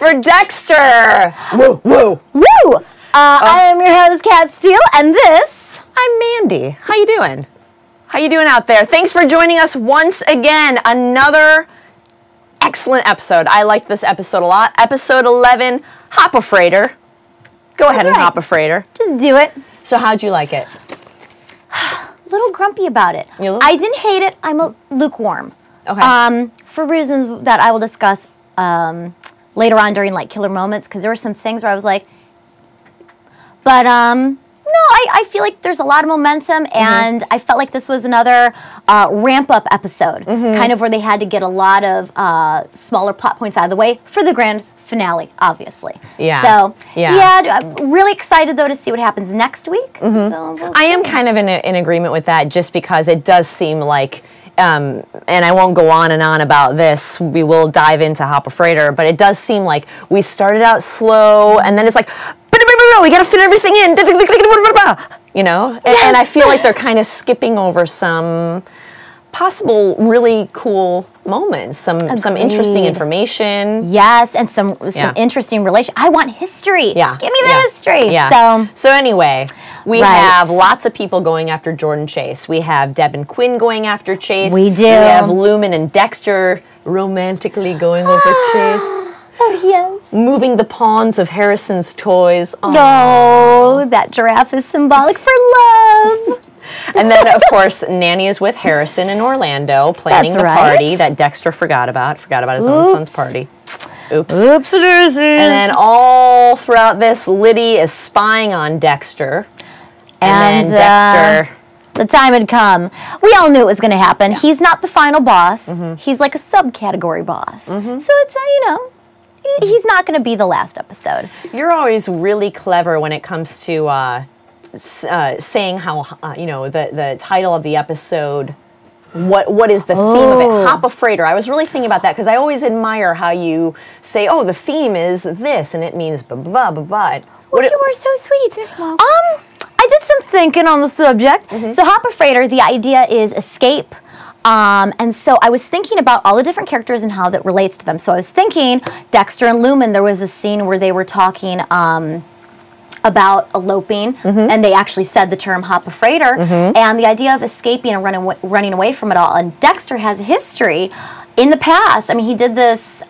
for Dexter. Woo, woo, woo. I am your host, Cat Steele, and this. I'm Mandy. How you doing? How you doing out there? Thanks for joining us once again. Another excellent episode. I liked this episode a lot. Episode 11, Hop a Frieghter. Go ahead and hop a Frieghter. Just do it. So how'd you like it? A little grumpy about it. I didn't hate it. I'm a lukewarm. Okay. For reasons that I will discuss later on during like killer moments, because there were some things where I was like, but no, I feel like there's a lot of momentum, and I felt like this was another ramp-up episode, kind of where they had to get a lot of smaller plot points out of the way for the grand finale, obviously. Yeah. So, yeah, I'm really excited, though, to see what happens next week. So we'll I am kind of in agreement with that, just because it does seem like, and I won't go on and on about this, we will dive into Hop a Frieghter, but it does seem like we started out slow, and then it's like, we gotta fit everything in, you know? And I feel like they're kind of skipping over some possible really cool moments, some interesting information. Yes, and some interesting relation. I want history. Yeah. Give me the history. Yeah. So anyway, we have lots of people going after Jordan Chase. We have Deb and Quinn going after Chase. We do. We have Lumen and Dexter romantically going over Chase. Oh, yes. Moving the pawns of Harrison's toys. Aww. No, that giraffe is symbolic for love. And then, of course, Nanny is with Harrison in Orlando, planning the party that Dexter forgot about. Forgot about his own son's party. Oops. Oopsie-daisy. And then all throughout this, Liddy is spying on Dexter. And then Dexter... the time had come. We all knew it was going to happen. He's not the final boss. He's like a subcategory boss. So it's, you know... he's not going to be the last episode. You're always really clever when it comes to saying how, you know, the title of the episode, what is the theme of it? Hop a Frieghter. I was really thinking about that because I always admire how you say, oh, the theme is this, and it means blah, blah, blah, blah. Well, you were so sweet. I did some thinking on the subject. So Hop a Frieghter, the idea is escape. And so I was thinking about all the different characters and how that relates to them. So I was thinking Dexter and Lumen, there was a scene where they were talking about eloping, and they actually said the term Hop a Frieghter, and the idea of escaping and running away from it all. And Dexter has a history in the past. I mean, he did this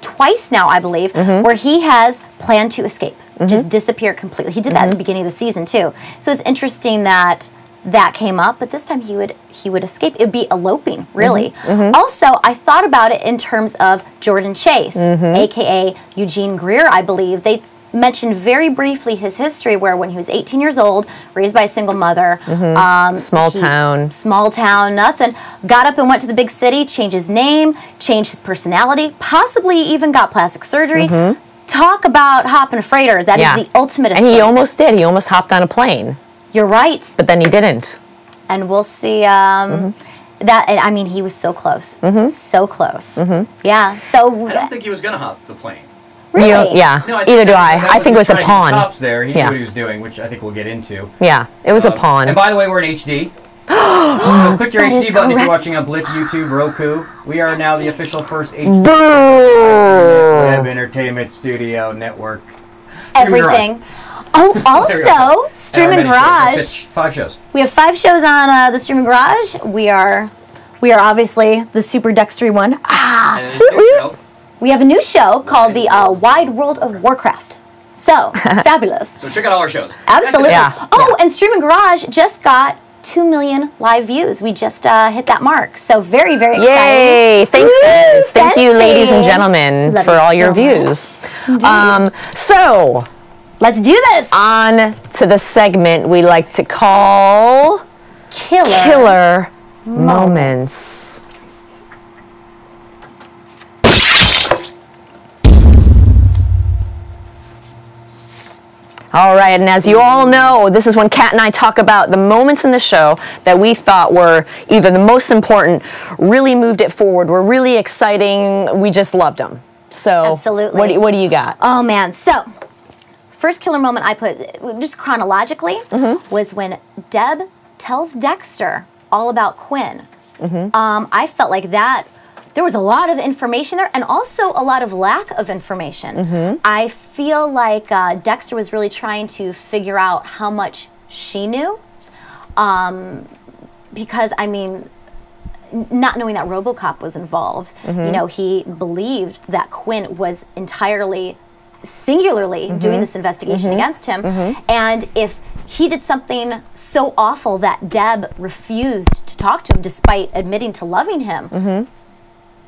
twice now, I believe, where he has planned to escape, just disappear completely. He did that at the beginning of the season, too. So it's interesting that that came up, but this time he would escape. It would be eloping, really. Also, I thought about it in terms of Jordan Chase, a.k.a. Eugene Greer, I believe. They mentioned very briefly his history, where when he was 18 years old, raised by a single mother. Small town, nothing. Got up and went to the big city, changed his name, changed his personality, possibly even got plastic surgery. Talk about hopping a Frieghter. That is the ultimate escape. And he almost did. He almost hopped on a plane. You're right. But then he didn't. And we'll see that, and I mean, he was so close. So close. Yeah, so... I don't think he was going to hop the plane. Really? Yeah, no, either do I. I think it was a pawn. Cops there. He knew what he was doing, which I think we'll get into. Yeah, it was a pawn. And by the way, we're in HD. So click your HD button if you're watching on Blip, YouTube, Roku. We are now the official first HD web entertainment studio network. Everything. Oh, also, Streamin Garage. 5 shows. We have 5 shows on the Streamin Garage. We are obviously the super Dextery one. And this new show. We have a new show called the Wide World of Warcraft. So, fabulous. So check out all our shows. Absolutely. And Streamin Garage just got 2 million live views. We just hit that mark. So very, very exciting. Yay! Thanks, guys. Thank you, ladies and gentlemen, for all your views. So... let's do this! On to the segment we like to call... Killer Moments. All right, and as you all know, this is when Kat and I talk about the moments in the show that we thought were either the most important, really moved it forward, were really exciting, we just loved them. So, absolutely. What do you got? Oh, man. So, first killer moment I put, just chronologically, was when Deb tells Dexter all about Quinn. I felt like that there was a lot of information there, and also a lot of lack of information. I feel like Dexter was really trying to figure out how much she knew, because, I mean, not knowing that RoboCop was involved, you know, he believed that Quinn was entirely, singularly doing this investigation against him, and if he did something so awful that Deb refused to talk to him despite admitting to loving him,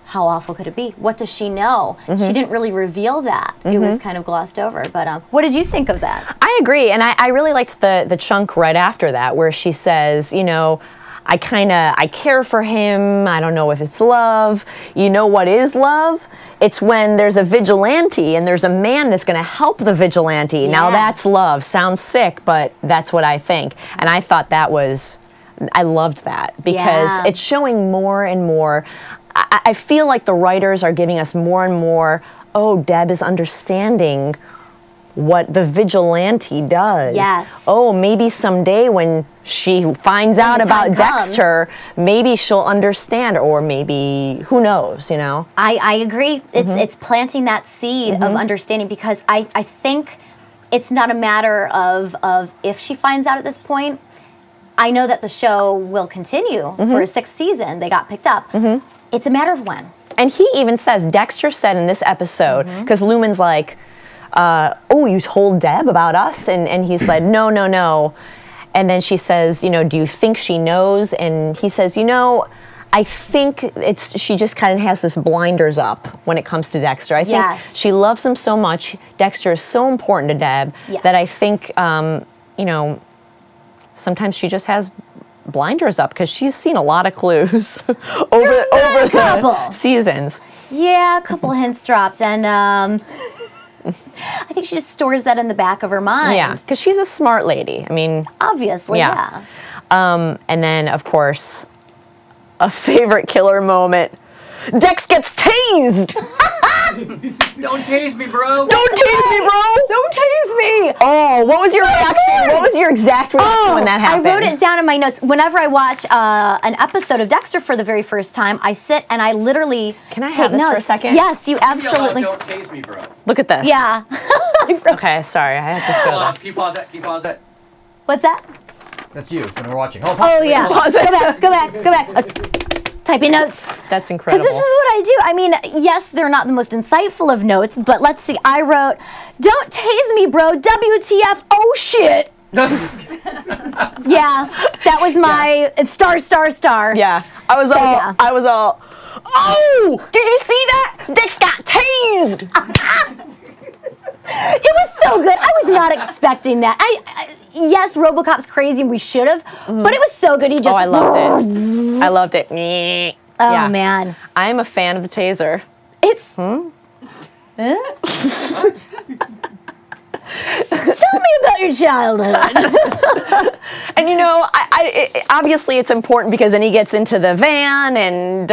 how awful could it be? What does she know? She didn't really reveal that. It was kind of glossed over. But what did you think of that? I agree, and I really liked the chunk right after that where she says, you know, I care for him. I don't know if it's love. You know what is love? It's when there's a vigilante and there's a man that's going to help the vigilante. Yeah. Now that's love. Sounds sick, but that's what I think. And I thought that was, I loved that because it's showing more and more. I feel like the writers are giving us more and more, oh, Deb is understanding what the vigilante does. Yes. Oh, maybe someday when she finds out about Dexter, maybe she'll understand, or maybe, who knows, you know? I agree. It's planting that seed of understanding, because I think it's not a matter of if she finds out at this point. I know that the show will continue for a 6th season. They got picked up. It's a matter of when. And he even says, Dexter said in this episode, because Lumen's like, oh, you told Deb about us? And he said, no, no, no. And then she says, you know, do you think she knows? And he says, you know, I think she just kind of has this blinders up when it comes to Dexter. I think she loves him so much. Dexter is so important to Deb that I think, you know, sometimes she just has blinders up because she's seen a lot of clues over the seasons. Yeah, a couple hints dropped, and I think she just stores that in the back of her mind. Yeah, because she's a smart lady. I mean, obviously, yeah. And then, of course, a favorite killer moment. Dex gets tased. Don't tase me, bro. Don't tase me, bro. Don't tase me. Oh, what was your reaction? What was your exact reaction when that happened? I wrote it down in my notes. Whenever I watch an episode of Dexter for the very first time, I sit and I literally Can I have this notes. for a second? Yes, you absolutely. Don't tase me, bro. Look at this. Yeah. Okay, sorry. I had to show that. Can you pause that? Can you pause that? What's that? That's you when we're watching. Oh, yeah. Pause it. Go back. Typing notes. That's incredible. Because this is what I do. I mean, yes, they're not the most insightful of notes, but let's see. I wrote, don't tase me, bro. WTF. Oh, shit. Yeah, that was my star. Yeah. I was all, oh, did you see that? Dex got tased. It was so good. I was not expecting that. Yes, RoboCop's crazy and we should have, but it was so good. He just I loved it. I loved it. Oh, man. I'm a fan of the taser. It's... Tell me about your childhood. And you know, obviously it's important because then he gets into the van and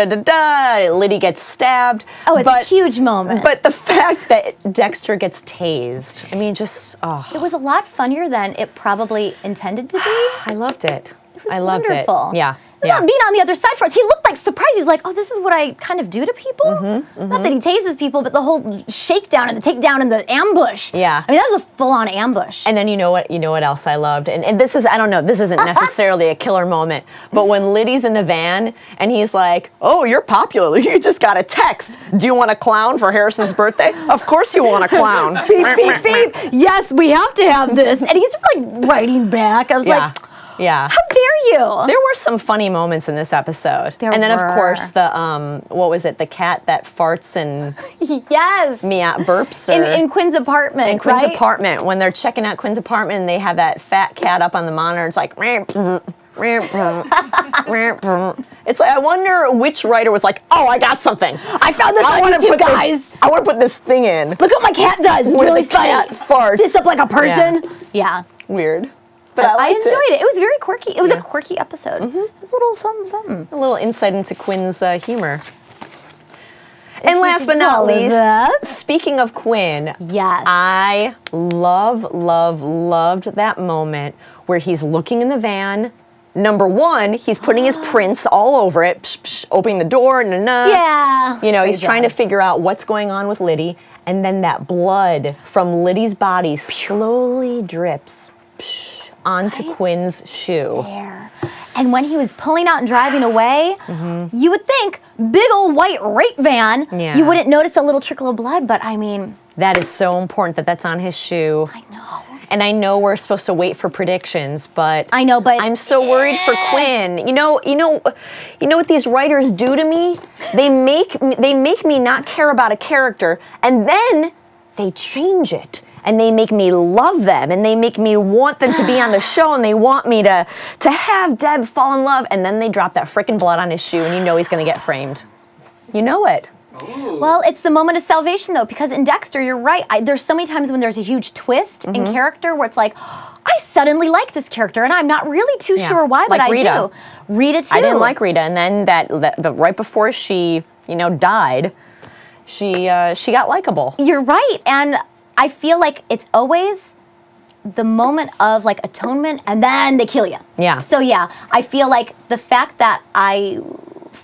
Liddy gets stabbed. Oh, it's a huge moment. But the fact that Dexter gets tased, I mean, just, oh. It was a lot funnier than it probably intended to be. I loved it. I loved wonderful. It. Yeah. It was not being on the other side for us. He looked like surprised. He's like, oh, this is what I kind of do to people? Not that he tases people, but the whole shakedown and the takedown and the ambush. Yeah. I mean, that was a full-on ambush. And then you know what else I loved? And this is, I don't know, this isn't necessarily a killer moment, but when Liddy's in the van and he's like, oh, you're popular. You just got a text. Do you want a clown for Harrison's birthday? Of course you want a clown. Beep, beep, beep. Yes, we have to have this. And he's like writing back. I was like... Yeah. How dare you? There were some funny moments in this episode. And then, of course, the, what was it? The cat that farts and... Yes. burps. In Quinn's apartment, In Quinn's apartment. When they're checking out Quinn's apartment and they have that fat cat up on the monitor, it's like... It's like, I wonder which writer was like, oh, I got something. I found this on YouTube, guys. I want to put this thing in. Look what my cat does. It's really funny. Cat farts. Sits up like a person. Yeah. Weird. But I enjoyed it. It was very quirky. It was a quirky episode. It was a little something, something. A little insight into Quinn's humor. And last but not least, speaking of Quinn, I loved that moment where he's looking in the van number one, he's putting his prints all over it, psh, psh, opening the door, Yeah. You know, he's trying to figure out what's going on with Liddy, and then that blood from Liddy's body slowly drips psh, onto Quinn's shoe. There. And when he was pulling out and driving away, you would think, big old white rape van, you wouldn't notice a little trickle of blood, but I mean... That is so important that that's on his shoe. I know. And I know we're supposed to wait for predictions, but I know, but I'm so worried for Quinn. You know what these writers do to me? They make me not care about a character, and then they change it. And they make me love them, and they make me want them to be on the show, and they want me to have Deb fall in love, and then they drop that frickin' blood on his shoe, and you know he's gonna get framed. You know it. Ooh. Well, it's the moment of salvation, though, because in Dexter, you're right. There's so many times when there's a huge twist in character where it's like, I suddenly like this character, and I'm not really too sure why, but like I Rita. do. Rita, too. I didn't like Rita, and then but right before she, died, she got likable. You're right, and I feel like it's always the moment of like atonement, and then they kill you. Yeah. So yeah, I feel like the fact that I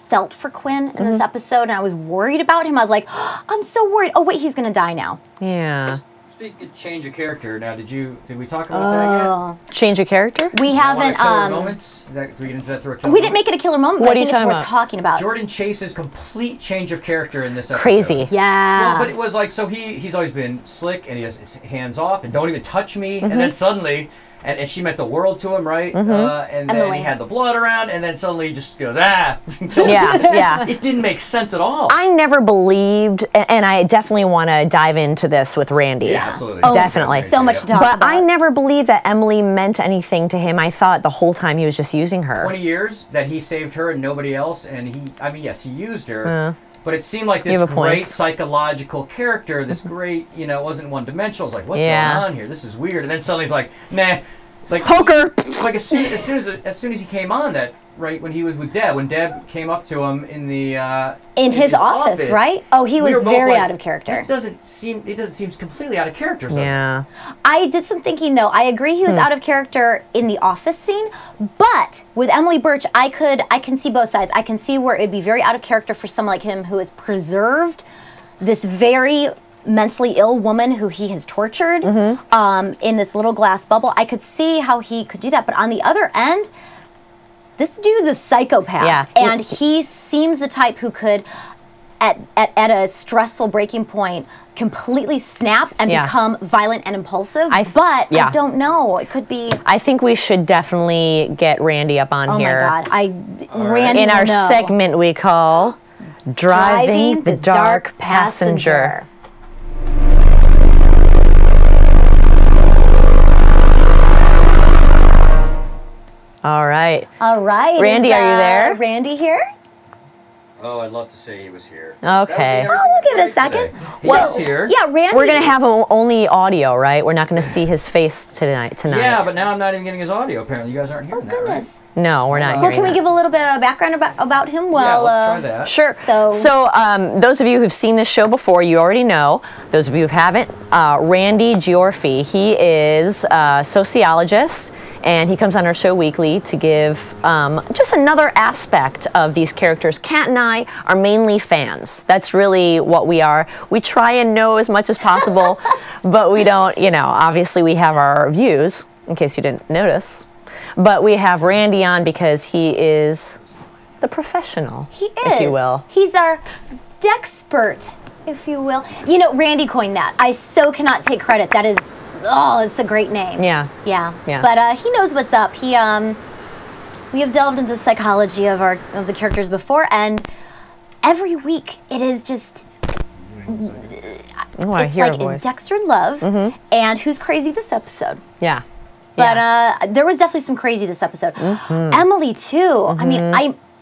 felt for Quinn in this episode, and I was worried about him. I was like, oh, I'm so worried. Oh wait, he's gonna die now. Yeah. Speaking of change of character, now did we talk about that yet? Change of character? We haven't. Killer moments? Do we get into that through a killer We didn't make it a killer moment. What but are I you think it's talking worth about? talking about. Jordan Chase's complete change of character in this episode. Crazy. Yeah. Well, but it was like, so he's always been slick, and he has his hands off, and don't even touch me, and then suddenly, and she meant the world to him, right? And then he had the blood around, and then suddenly he just goes, Yeah, yeah. It didn't make sense at all. I never believed, and I definitely want to dive into this with Randy. Yeah, absolutely. Oh, Definitely. So much to talk But about. I never believed that Emily meant anything to him. I thought the whole time he was just using her. 20 years that he saved her and nobody else, and yes, he used her, but it seemed like this have a point. great psychological character, this great, it wasn't one-dimensional. It's like, what's going on here? This is weird. And then suddenly he's like, nah. Like Poker! Like as soon as he came on, that right when he was with Deb, when Deb came up to him in his office, right? Oh, he was we were both very like, out of character. It doesn't seem completely out of character. Suddenly. Yeah. I did some thinking though. I agree he was out of character in the office scene, but with Emily Birch, I can see both sides. I can see where it'd be very out of character for someone like him who has preserved this very mentally ill woman who he has tortured in this little glass bubble. I could see how he could do that, but on the other end, this dude's a psychopath. Yeah. And he seems the type who could, at a stressful breaking point, completely snap and become violent and impulsive. But I don't know. It could be. I think we should definitely get Randy up on here. Oh my God. Randy in our will know. segment we call Driving the Dark Passenger. All right. All right. Randy, are you there? Randy here? Oh, I'd love to say he was here. Okay. Oh, we'll give it a second. Well, here. Yeah, Randy. We're going to have only audio, right? We're not going to see his face tonight. Yeah, but now I'm not even getting his audio, apparently. You guys aren't hearing that, goodness. right? No, we're not Well, hearing can we that. give a little bit of background about him? Yeah, Well, let's try that. Sure. So those of you who've seen this show before, you already know. Those of you who haven't, Randy Gyorffy, he is a sociologist, and he comes on our show weekly to give just another aspect of these characters. Kat and I are mainly fans. That's really what we are. We try and know as much as possible, but we don't, obviously we have our views, in case you didn't notice. But we have Randy on because he is the professional, he is. if you will. He's our Dexpert, if you will. Randy coined that. I so cannot take credit. That is, it's a great name. Yeah. Yeah. Yeah. But he knows what's up. We have delved into the psychology of the characters before, and every week it is just. Oh, I it's hear like, a voice. is Dexter in love? And who's crazy this episode? Yeah. But there was definitely some crazy this episode. Emily too. I mean,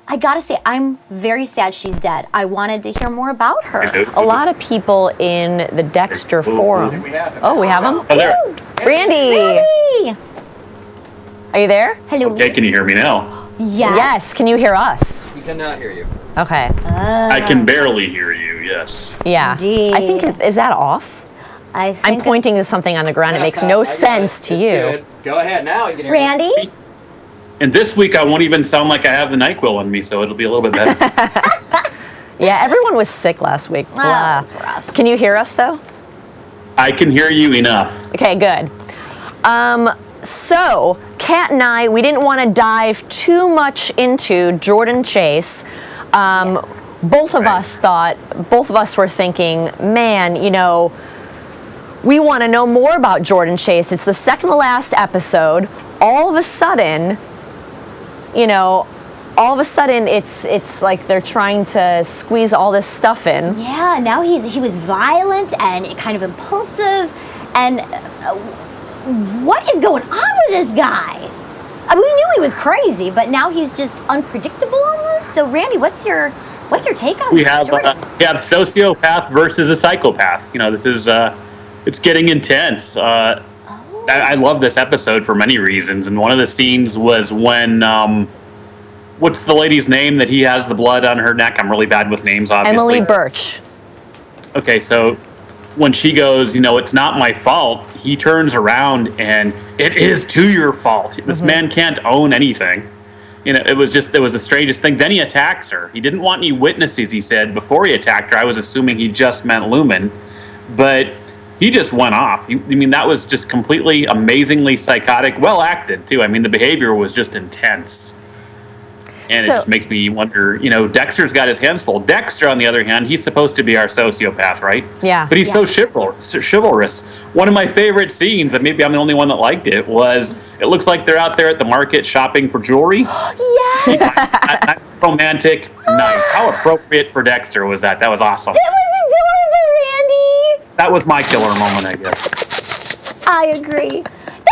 I gotta say, I'm very sad she's dead. I wanted to hear more about her. A lot of people in the Dexter forum. We have him. Oh, we have him? Oh, there. Randy! Hey! Are you there? Hello. Okay, can you hear me now? Yes. Yes. Can you hear us? We cannot hear you. Okay. I can barely hear you, yes. Yeah. Indeed. I think, is that off? I think I'm pointing to something on the ground. It makes no sense to It's you. good. Go ahead now. You can hear Randy? And this week, I won't even sound like I have the NyQuil in me, so it'll be a little bit better. Yeah, everyone was sick last week. Oh, that's rough. Can you hear us, though? I can hear you enough. Okay, good. So, Kat and I, we didn't want to dive too much into Jordan Chase. Both of us were thinking, man, you know, we want to know more about Jordan Chase. It's the second to last episode. All of a sudden, you know, it's like they're trying to squeeze all this stuff in. Yeah, now he was violent and kind of impulsive, and what is going on with this guy? I mean, we knew he was crazy, but now he's just unpredictable almost. So, Randy, what's your take on we that? We have sociopath versus a psychopath. You know, this is it's getting intense. I love this episode for many reasons, and one of the scenes was when what's the lady's name that he has the blood on her neck? I'm really bad with names, obviously. Emily Birch. Okay, so when she goes, you know, it's not my fault, he turns around and it is to your fault. This man can't own anything. You know, it was the strangest thing. Then he attacks her. He didn't want any witnesses, he said. Before he attacked her, I was assuming he just meant Lumen. But he just went off. I mean, that was just completely amazingly psychotic. Well acted, too. I mean, the behavior was just intense. And it just makes me wonder, you know, Dexter's got his hands full. Dexter, on the other hand, he's supposed to be our sociopath, right? Yeah. But he's so chivalrous. One of my favorite scenes, and maybe I'm the only one that liked it, was it looks like they're out there at the market shopping for jewelry. Yes! A romantic night. How appropriate for Dexter was that? That was awesome. That was adorable, Randy! That was my killer moment, I guess. I agree.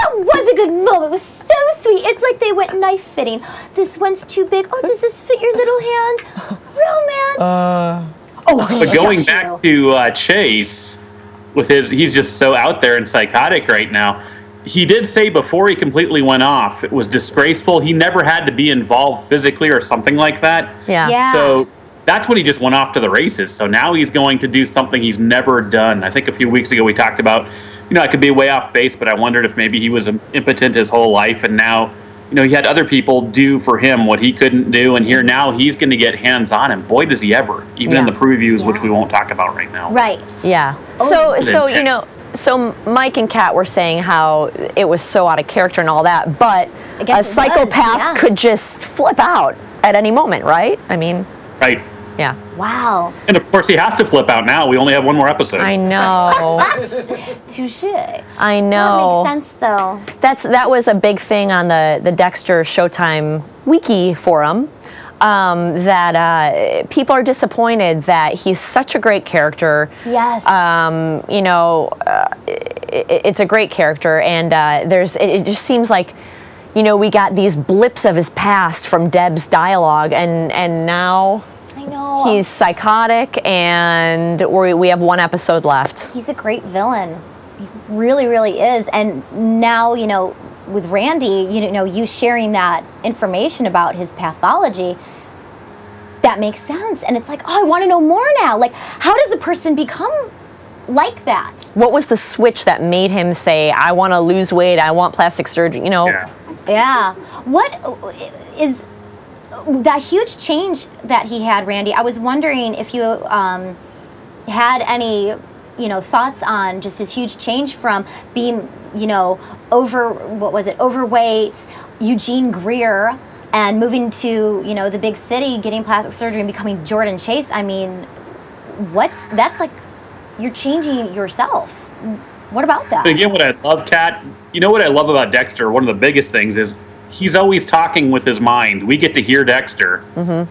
That was a good moment. It was so sweet. It's like they went knife fitting. This one's too big. Oh, does this fit your little hand? Romance. But going back to Chase, with he's just so out there and psychotic right now. He did say before he completely went off, it was disgraceful. He never had to be involved physically or something like that. Yeah. So that's when he just went off to the races. So now he's going to do something he's never done. I think a few weeks ago we talked about, you know, I could be way off base, but I wondered if maybe he was impotent his whole life, and now, you know, he had other people do for him what he couldn't do, and here now he's going to get hands-on, and boy, does he ever, even in the previews, which we won't talk about right now. Right. Yeah. So you know, so Mike and Kat were saying how it was so out of character and all that, but a psychopath could just flip out at any moment, right? I mean. Right. Yeah. Wow. And of course he has to flip out now. We only have one more episode. I know. Touche. I know. That makes sense, though. That was a big thing on the Dexter Showtime Wiki forum. That people are disappointed that he's such a great character. Yes. You know, it's a great character, and it just seems like, you know, we got these blips of his past from Deb's dialogue, and now. I know. He's psychotic, and we have one episode left. He's a great villain. He really, really is. And now, you know, with Randy, you know, you sharing that information about his pathology, that makes sense. And it's like, oh, I want to know more now. Like, how does a person become like that? What was the switch that made him say, I want to lose weight, I want plastic surgery, you know? Yeah. What is that huge change that he had, Randy? I was wondering if you had any, you know, thoughts on just his huge change from being, you know, overweight, Eugene Greer, and moving to, you know, the big city, getting plastic surgery and becoming Jordan Chase. I mean, that's like, you're changing yourself. What about that? Again, what I love, Kat, you know what I love about Dexter, one of the biggest things is he's always talking with his mind. We get to hear Dexter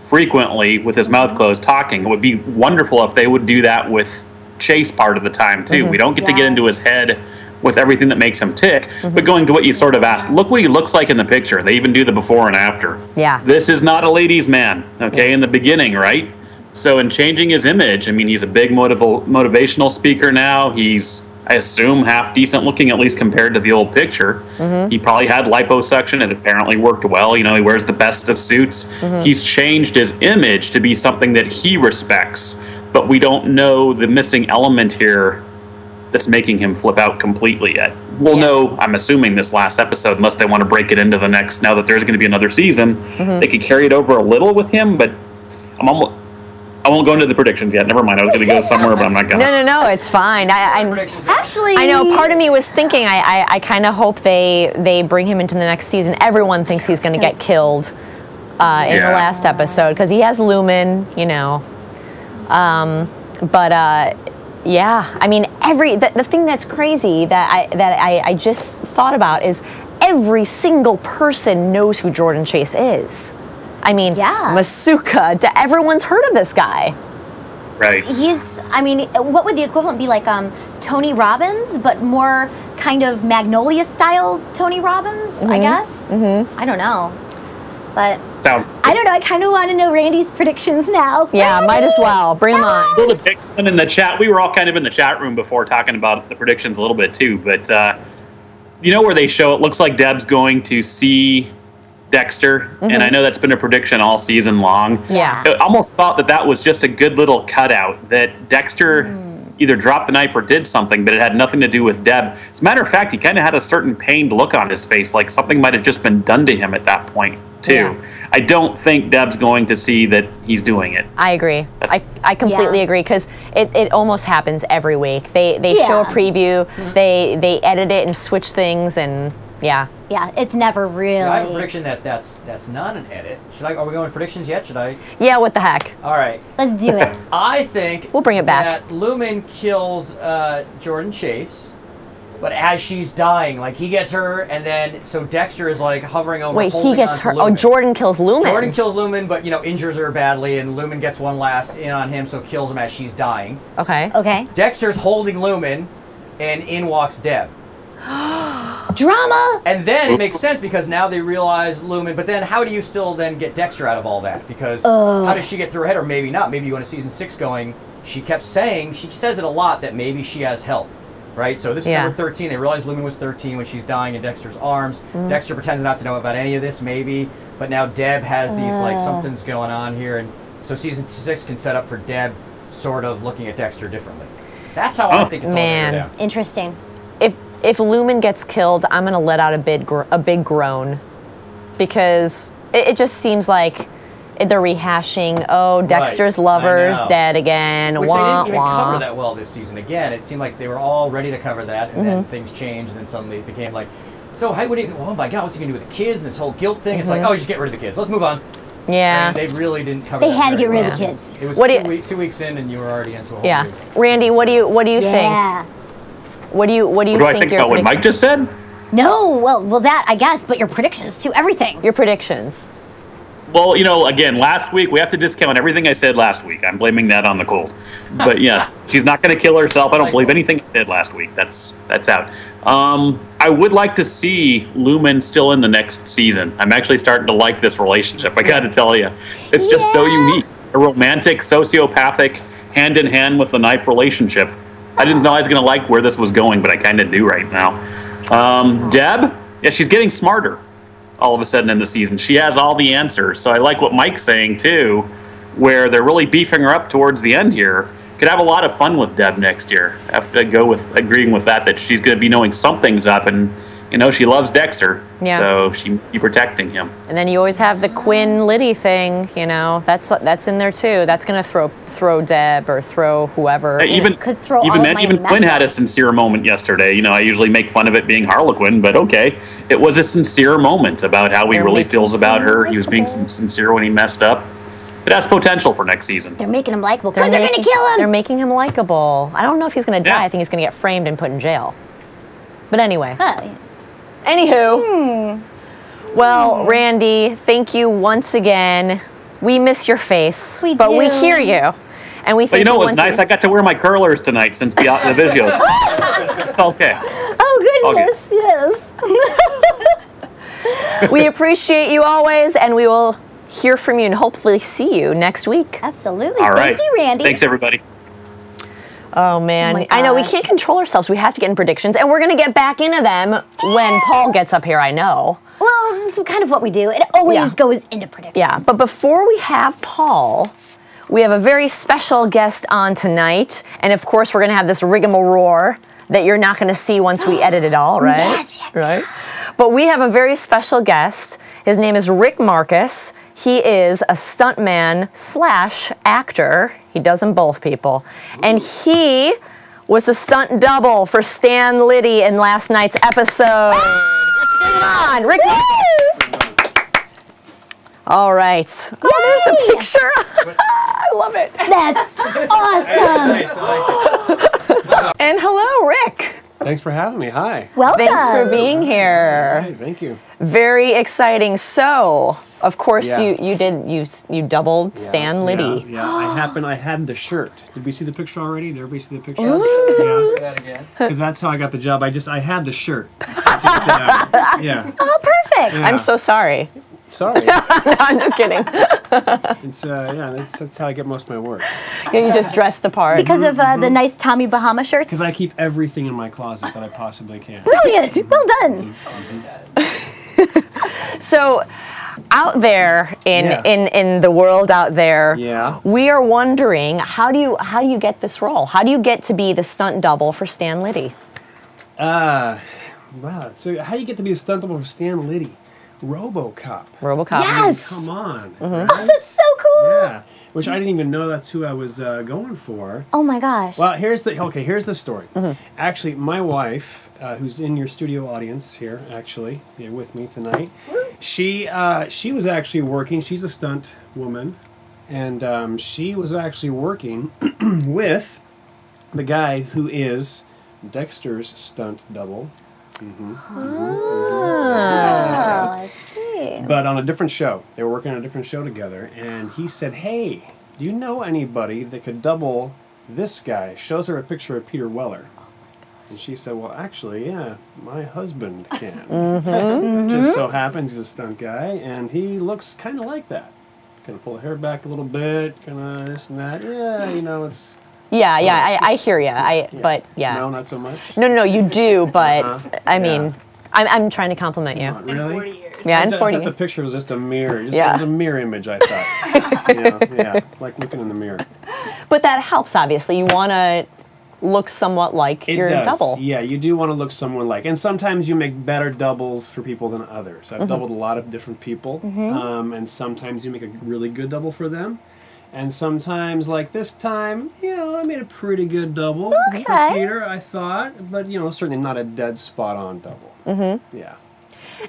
frequently with his mouth closed talking. It would be wonderful if they would do that with Chase part of the time, too. We don't get to get into his head with everything that makes him tick. But going to what you sort of asked, look what he looks like in the picture. They even do the before and after. Yeah. This is not a ladies' man, okay, in the beginning, right? So in changing his image, I mean, he's a big motivational speaker now. He's, I assume, half decent looking, at least compared to the old picture. He probably had liposuction. It apparently worked well. You know, he wears the best of suits. He's changed his image to be something that he respects. But we don't know the missing element here that's making him flip out completely yet. we'll know, I'm assuming, this last episode, unless they want to break it into the next, now that there's going to be another season, they could carry it over a little with him, but I won't go into the predictions yet. Never mind. I was going to go somewhere, but I'm not going to. No, it's fine. Actually, I know part of me was thinking, I kind of hope they bring him into the next season. Everyone thinks he's going to get killed in the last episode, because he has Lumen, you know. Yeah, I mean, the thing that's crazy that I just thought about is every single person knows who Jordan Chase is. I mean, Masuka, everyone's heard of this guy. Right. I mean, what would the equivalent be, like Tony Robbins, but more kind of Magnolia style Tony Robbins, I guess? I don't know. But I don't know, I kind of want to know Randy's predictions now. Yeah, might as well. Bring them on. Well, the prediction in the chat, we were all kind of in the chat room before talking about the predictions a little bit too, but you know where they show it looks like Deb's going to see Dexter, and I know that's been a prediction all season long. Yeah. I almost thought that was just a good little cutout, that Dexter either dropped the knife or did something, but it had nothing to do with Deb. As a matter of fact, he kind of had a certain pained look on his face, like something might have just been done to him at that point, too. Yeah. I don't think Deb's going to see that he's doing it. I agree. I completely agree, because it almost happens every week. They show a preview, they edit it and switch things, and yeah, it's never really. So I have a prediction that's not an edit. Are we going with predictions yet? Should I? Yeah, what the heck? All right. Let's do it. I think we'll bring it back. That Lumen kills Jordan Chase, but as she's dying, like he gets her, and then so Dexter is like hovering over. Wait, he gets her. Lumen. Oh, Jordan kills Lumen. Jordan kills Lumen, but injures her badly, and Lumen gets one last in on him, so kills him as she's dying. Okay. Dexter's holding Lumen, and in walks Deb. Drama! And then it makes sense, because now they realize Lumen, but then how do you still then get Dexter out of all that? Because how does she get through her head? Or maybe not. Maybe you go into season 6 going, she says it a lot, that maybe she has help, right? So this is number 13. They realize Lumen was 13 when she's dying in Dexter's arms. Dexter pretends not to know about any of this, maybe, but now Deb has these, like, something's going on here, and so season 6 can set up for Deb sort of looking at Dexter differently. That's how I think it's all going to go down. Interesting. If Lumen gets killed, I'm going to let out a big groan, because it just seems like they're rehashing, Dexter's lover's dead again. Which they didn't even cover that well this season. Again, it seemed like they were all ready to cover that, and then things changed, and then suddenly it became like, so oh my God, what's he going to do with the kids, and this whole guilt thing? It's like, just get rid of the kids. Let's move on. Yeah. I mean, they really didn't cover that. They had to get rid of the kids. It was 2 weeks in, and you were already into a whole movie. Randy, what do you think? What do you what do I think about what Mike just said? No, well, that I guess, but your predictions too, everything. Your predictions. Well, again, last week we have to discount everything I said last week. I'm blaming that on the cold. But yeah, she's not going to kill herself. I don't believe anything I said last week. That's out. I would like to see Lumen still in the next season. I'm actually starting to like this relationship. I got to tell you, it's just so unique. A romantic, sociopathic, hand in hand with the knife relationship. I didn't know I was going to like where this was going, but I kind of do right now. Deb, she's getting smarter all of a sudden in the season. She has all the answers. So I like what Mike's saying, too, where they're really beefing her up towards the end here. Could have a lot of fun with Deb next year. I have to go with agreeing with that she's going to be knowing something's up, and she loves Dexter, so she be protecting him. And then you always have the Quinn Liddy thing, that's in there too. That's going to throw Deb or throw whoever. Even Quinn had a sincere moment yesterday. I usually make fun of it being Harlequin, but okay, it was a sincere moment about how he really feels about her. He was being sincere when he messed up. It has potential for next season. They're making him likable because they're going to kill him. They're making him likable. I don't know if he's going to die. I think he's going to get framed and put in jail. But anyway. Anywho. Well, Randy, thank you once again. We miss your face, but we hear you. And we think it was nice. I got to wear my curlers tonight since the video. It's okay. Oh, goodness. Yes. We appreciate you always, and we will hear from you and hopefully see you next week. Absolutely. All right. Thank you, Randy. Thanks, everybody. Oh, man. I know, we can't control ourselves. We have to get in predictions, and we're going to get back into them when Paul gets up here, I know. Well, it's kind of what we do. It always goes into predictions. Yeah, but before we have Paul, we have a very special guest on tonight, and of course, we're going to have this rigmarole that you're not going to see once we edit it all, right? Magic. Right. But we have a very special guest. His name is Rick Marcus. He is a stuntman / actor. He does them both, people. And he was a stunt double for Stan Liddy in last night's episode. Come on, Rick Marcus. All right. Oh, there's the picture. I love it. That's awesome. And hello, Rick. Thanks for having me. Hi. Welcome. Thanks for being here. Hey, thank you. Very exciting. So, of course, Yeah. you doubled Stan Liddy. Yeah, I had the shirt. Did we see the picture already? Did everybody see the picture? Do that again. Because that's how I got the job. I had the shirt. Yeah. Oh, perfect. Yeah. I'm so sorry. Sorry. No, I'm just kidding. It's that's how I get most of my work. You just dress the part. Because of the nice Tommy Bahama shirts. Because I keep everything in my closet that I possibly can. Brilliant. Well done. So, out there in Yeah. the world out there, Yeah. we are wondering how do you get this role? How do you get to be the stunt double for Stan Liddy? Wow. So how do you get to be a stunt double for Stan Liddy? RoboCop. RoboCop. Yes. Come on. Oh, Right? that's so cool. Yeah. Which I didn't even know that's who I was going for. Oh my gosh. Well, here's the story. Actually, my wife, who's in your studio audience here, actually, with me tonight, she was actually working. She's a stunt woman, and she was actually working with the guy who is Dexter's stunt double. Oh, I see. But on a different show. They were working on a different show together, and he said, "Hey, do you know anybody that could double this guy?" Shows her a picture of Peter Weller. And she said, "Well, actually, yeah, my husband can." Just so happens he's a stunt guy, and he looks kind of like that. Kind of pull the hair back a little bit, kind of this and that. Yeah, it's... Yeah, I hear you. But yeah. No, not so much? No, you do, but I mean, I'm trying to compliment you. Really? 40 years. Yeah, in I 40 thought the picture was just a mirror. It Yeah. was a mirror image, I thought. Yeah, like looking in the mirror. But that helps, obviously. You want to look somewhat like your double. Yeah, you do want to look someone like. And sometimes you make better doubles for people than others. I've doubled a lot of different people. And sometimes you make a really good double for them. And sometimes, like this time, I made a pretty good double for Peter, I thought. But, certainly not a dead spot-on double. Yeah.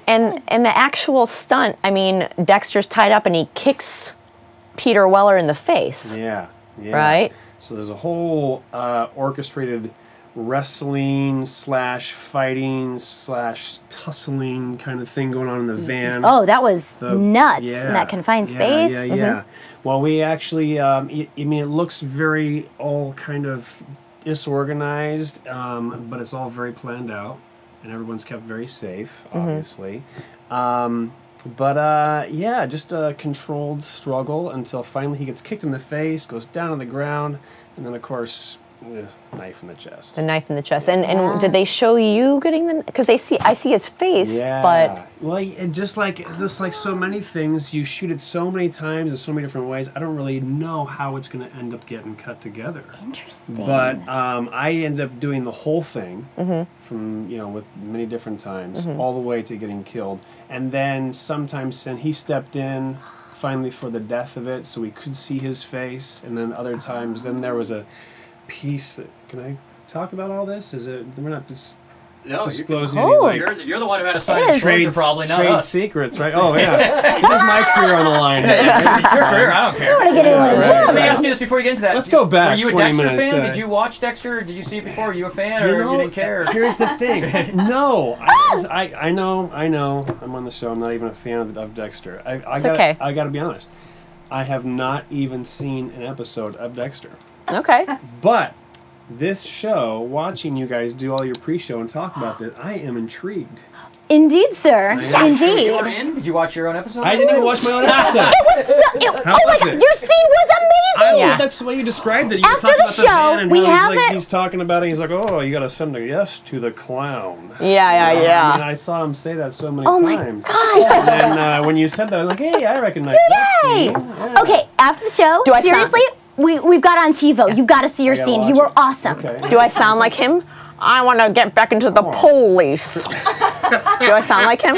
And the actual stunt, I mean, Dexter's tied up and he kicks Peter Weller in the face. Yeah. Right? So there's a whole orchestrated wrestling / fighting / tussling kind of thing going on in the van. Oh, that was nuts in that confined space. Yeah. Well, we actually, I mean, it looks very all kind of disorganized, but it's all very planned out, and everyone's kept very safe, obviously. Just a controlled struggle until finally he gets kicked in the face, goes down on the ground, and then, of course, knife in the chest. The knife in the chest. And did they show you getting the... Because I see his face, but... Well, and just like so many things, you shoot it so many times in so many different ways, I don't really know how it's going to end up getting cut together. Interesting. But I ended up doing the whole thing from, with many different times, all the way to getting killed. And then sometimes he stepped in finally for the death of it, so we could see his face. And then other times, then there was a piece that... Can I talk about all this? We're not just... disclosing any, You're the one who had to sign disclosure, probably not trade us. secrets, right? Oh yeah, here's my career on the line. It's your career. I don't care. I don't want to get anyone in trouble. Let me ask you this before you get into that. Let's go back Were you a 20 Dexter minutes, fan? Did you watch Dexter? Did you see it before? Were you a fan, or you didn't care? Here's the thing. No, I know. I'm on the show. I'm not even a fan of Dexter. Okay. I got to be honest. I have not even seen an episode of Dexter. Okay. But this show, watching you guys do all your pre-show and talk about this, I am intrigued. Indeed, sir. You were Indeed. in? Did you watch your own episode? I didn't even watch my own episode. How Oh my was God, it? your scene was amazing. That's the way you described it. You After were talking the about the show, van and we how have it- he's talking about it. He's like, "Oh, you got to send a yes to the clown." Yeah. I mean, I saw him say that so many Oh my times. God. And then when you said that, I was like, "Hey, I recognize that Yay. scene." Yeah. Okay, after the show, Do I sound- seriously, we've got on TiVo. You've got to see your gotta scene. watch You were it. awesome. Okay. Do I sound like him? I want to get back into the police. Do I sound like him?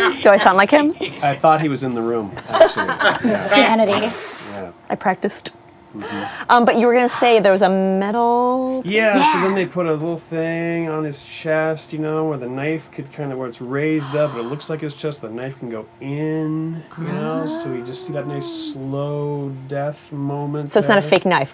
I thought he was in the room, actually. Yeah. Sanity. Yeah. I practiced. But you were going to say there was a metal... Yeah, so then they put a little thing on his chest, you know, where the knife could kind of, where it's raised up, but it looks like his chest, the knife can go in, you know, so you just see that nice slow death moment. So it's not a fake knife.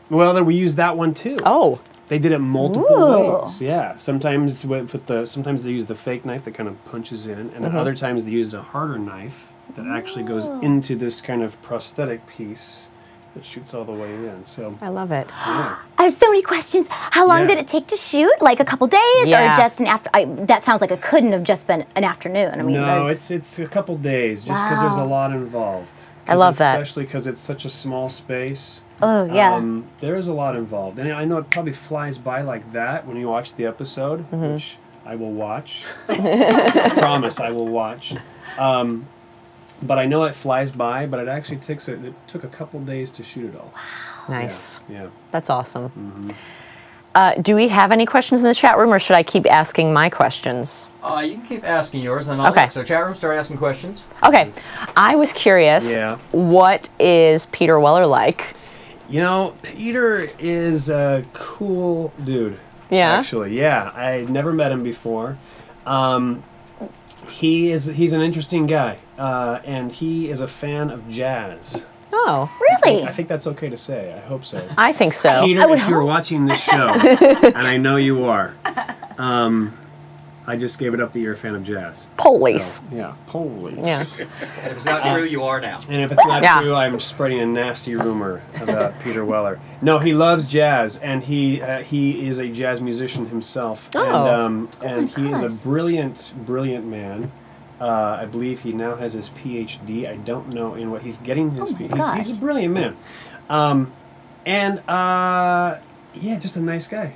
Well, then we use that one too. Oh. They did it multiple ways, yeah. Sometimes sometimes they use the fake knife that kind of punches in, and then other times they used a harder knife that actually goes into this kind of prosthetic piece that shoots all the way in. So I love it. yeah. I have so many questions. How long did it take to shoot? Like a couple days, Yeah. or just an after? That sounds like it couldn't have just been an afternoon. I mean, No, there's- it's a couple days, just because there's a Wow. lot involved. I love that. Especially because it's such a small space. Oh yeah. There is a lot involved. And I know it probably flies by like that when you watch the episode, which I will watch. Promise I will watch. But I know it flies by, but it actually took a couple days to shoot it all. Nice. Yeah. That's awesome. Do we have any questions in the chat room, or should I keep asking my questions? You can keep asking yours, and I'll Okay. So chat room, start asking questions. Okay. I was curious, Yeah. what is Peter Weller like? You know, Peter is a cool dude. Yeah? Actually, yeah. I never met him before. He's an interesting guy, and he is a fan of jazz. Oh, Really? I think that's okay to say. I hope so. I think so. Peter, I would if you're hope. watching this show, and I know you are, I just gave it up that you're a fan of jazz. Police. So, yeah, police. Yeah. And if it's not true, you are now. And if it's not Yeah. true, I'm spreading a nasty rumor about Peter Weller. No, he loves jazz, and he is a jazz musician himself. Oh. And he is a brilliant, brilliant man. I believe he now has his PhD. I don't know in what he's getting his PhD. He's a brilliant man. Yeah, just a nice guy.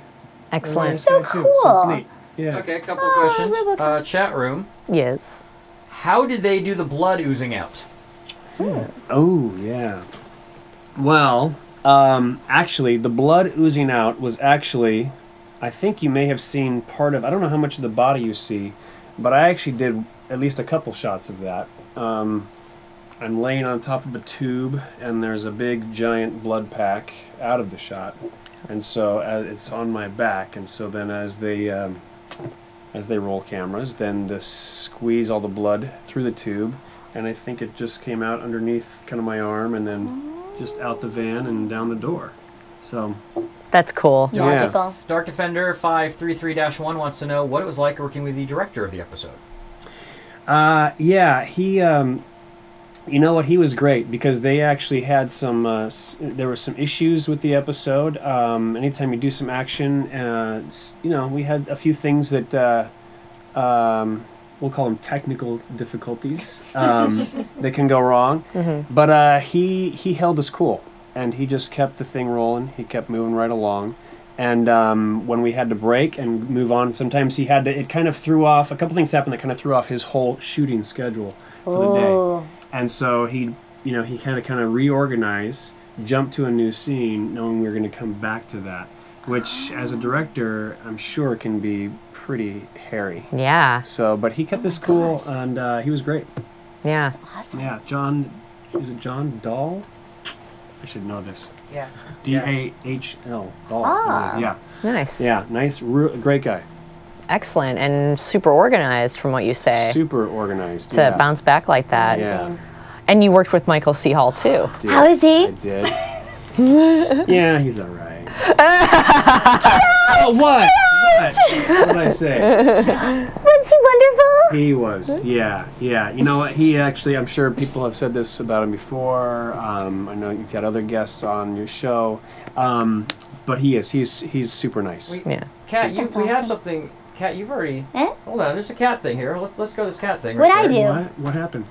Excellent. Nice So guy, too. cool. So it's neat. Yeah. Okay, a couple of questions. Robocop. Chat room. Yes. How did they do the blood oozing out? Oh, yeah. Well, actually, the blood oozing out was actually, I think you may have seen part of, I don't know how much of the body you see, but I actually did at least a couple shots of that. I'm laying on top of a tube, and there's a big, giant blood pack out of the shot. And so it's on my back, and so then as they roll cameras, then they squeeze all the blood through the tube, and I think it just came out underneath kind of my arm, and then just out the van and down the door. So That's cool. Yeah. Logical. Dark Defender 533-1 wants to know what it was like working with the director of the episode. yeah, he, you know what, he was great because they actually had some, there were some issues with the episode. Anytime you do some action, you know, we had a few things that, we'll call them technical difficulties, that can go wrong. But he held us cool, and he just kept the thing rolling. He kept moving right along. And when we had to break and move on, sometimes he had to, it kind of threw off, a couple things happened that kind of threw off his whole shooting schedule for the day. And so he had to kind of reorganize, jump to a new scene, knowing we were going to come back to that, which as a director, I'm sure can be pretty hairy. Yeah. So, but he kept us cool, and he was great. Yeah. Awesome. Yeah, is it John Dahl? I should know this. Yes. D-A-H-L. Dahl. Ah. Yeah. Nice. Yeah, nice, great guy. Excellent. And super organized from what you say Super organized. to yeah. bounce back like that. Yeah. And you worked with Michael C. Hall too. Did. How is he? I did. Yeah, he's all right. Oh, what? What did I say? Was he wonderful? He was, yeah. You know what? He actually, I'm sure people have said this about him before. I know you've had other guests on your show, but he's super nice. Yeah. Kat, That's we have awesome. something. Kat, you've already. Eh? Hold on, there's a cat thing here. Let's go this cat thing. What'd I there. do? What happened?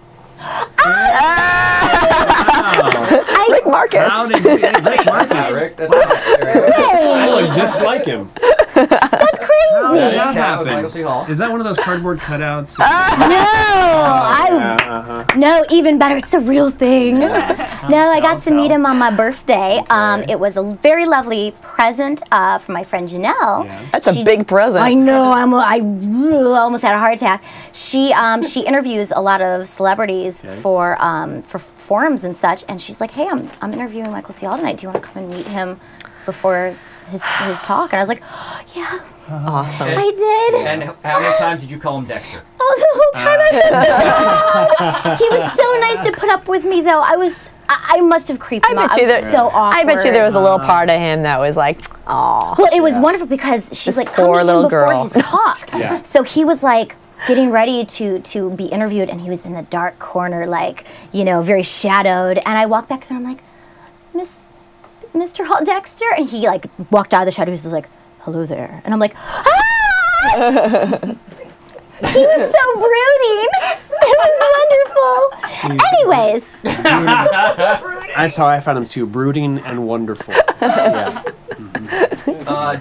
Rick Marcus. How did you get Rick Yeah, Marcus? Rick, that's right. There you go. I look just like him. That's That crazy. is that Kat with happen? Michael C. Hall. Is that one of those cardboard cutouts? No, Yeah, no, even better. It's a real thing. No, I got to meet him on my birthday. Okay. It was a very lovely present from my friend Janelle. Yeah. That's a big present. I know. I almost had a heart attack. She interviews a lot of celebrities for forums and such, and she's like, "Hey, I'm interviewing Michael C. Hall tonight. Do you want to come and meet him before his talk?" And I was like, oh, "Yeah." Awesome. I did. And how many times did you call him Dexter? Oh, the whole time I was He was so nice to put up with me, though. I must have creeped him out. I was so awkward. I bet you there was a little part of him that was like, oh. Well, it was wonderful because she's This like, poor come little in before girl. his talk. Yeah. So he was like getting ready to be interviewed, and he was in the dark corner, like, very shadowed. And I walked back there, and I'm like, Mr. Hall Dexter? And he like walked out of the shadows, he was like, hello there. And I'm like, ah! He was so brooding. It was wonderful. Anyways. That's how I found him too, brooding and wonderful. Yeah.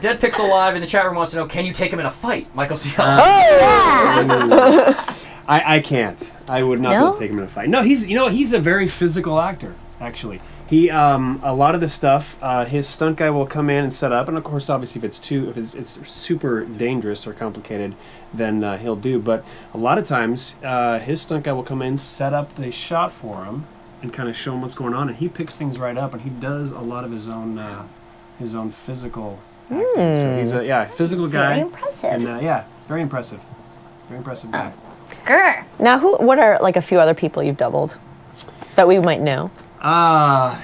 Dead Pixel Live in the chat room wants to know, can you take him in a fight, Michael C. Hall? Yeah. I can't. I would not be able to take him in a fight. No, he's a very physical actor, actually. He a lot of the stuff, his stunt guy will come in and set up, and of course, obviously, if it's super dangerous or complicated, then he'll do. But a lot of times, his stunt guy will come in, set up the shot for him, and kind of show him what's going on, and he picks things right up, and he does a lot of his own physical acting. So he's a physical guy. Very impressive. And very impressive. Very impressive guy. Grr. Now, what are like a few other people you've doubled that we might know?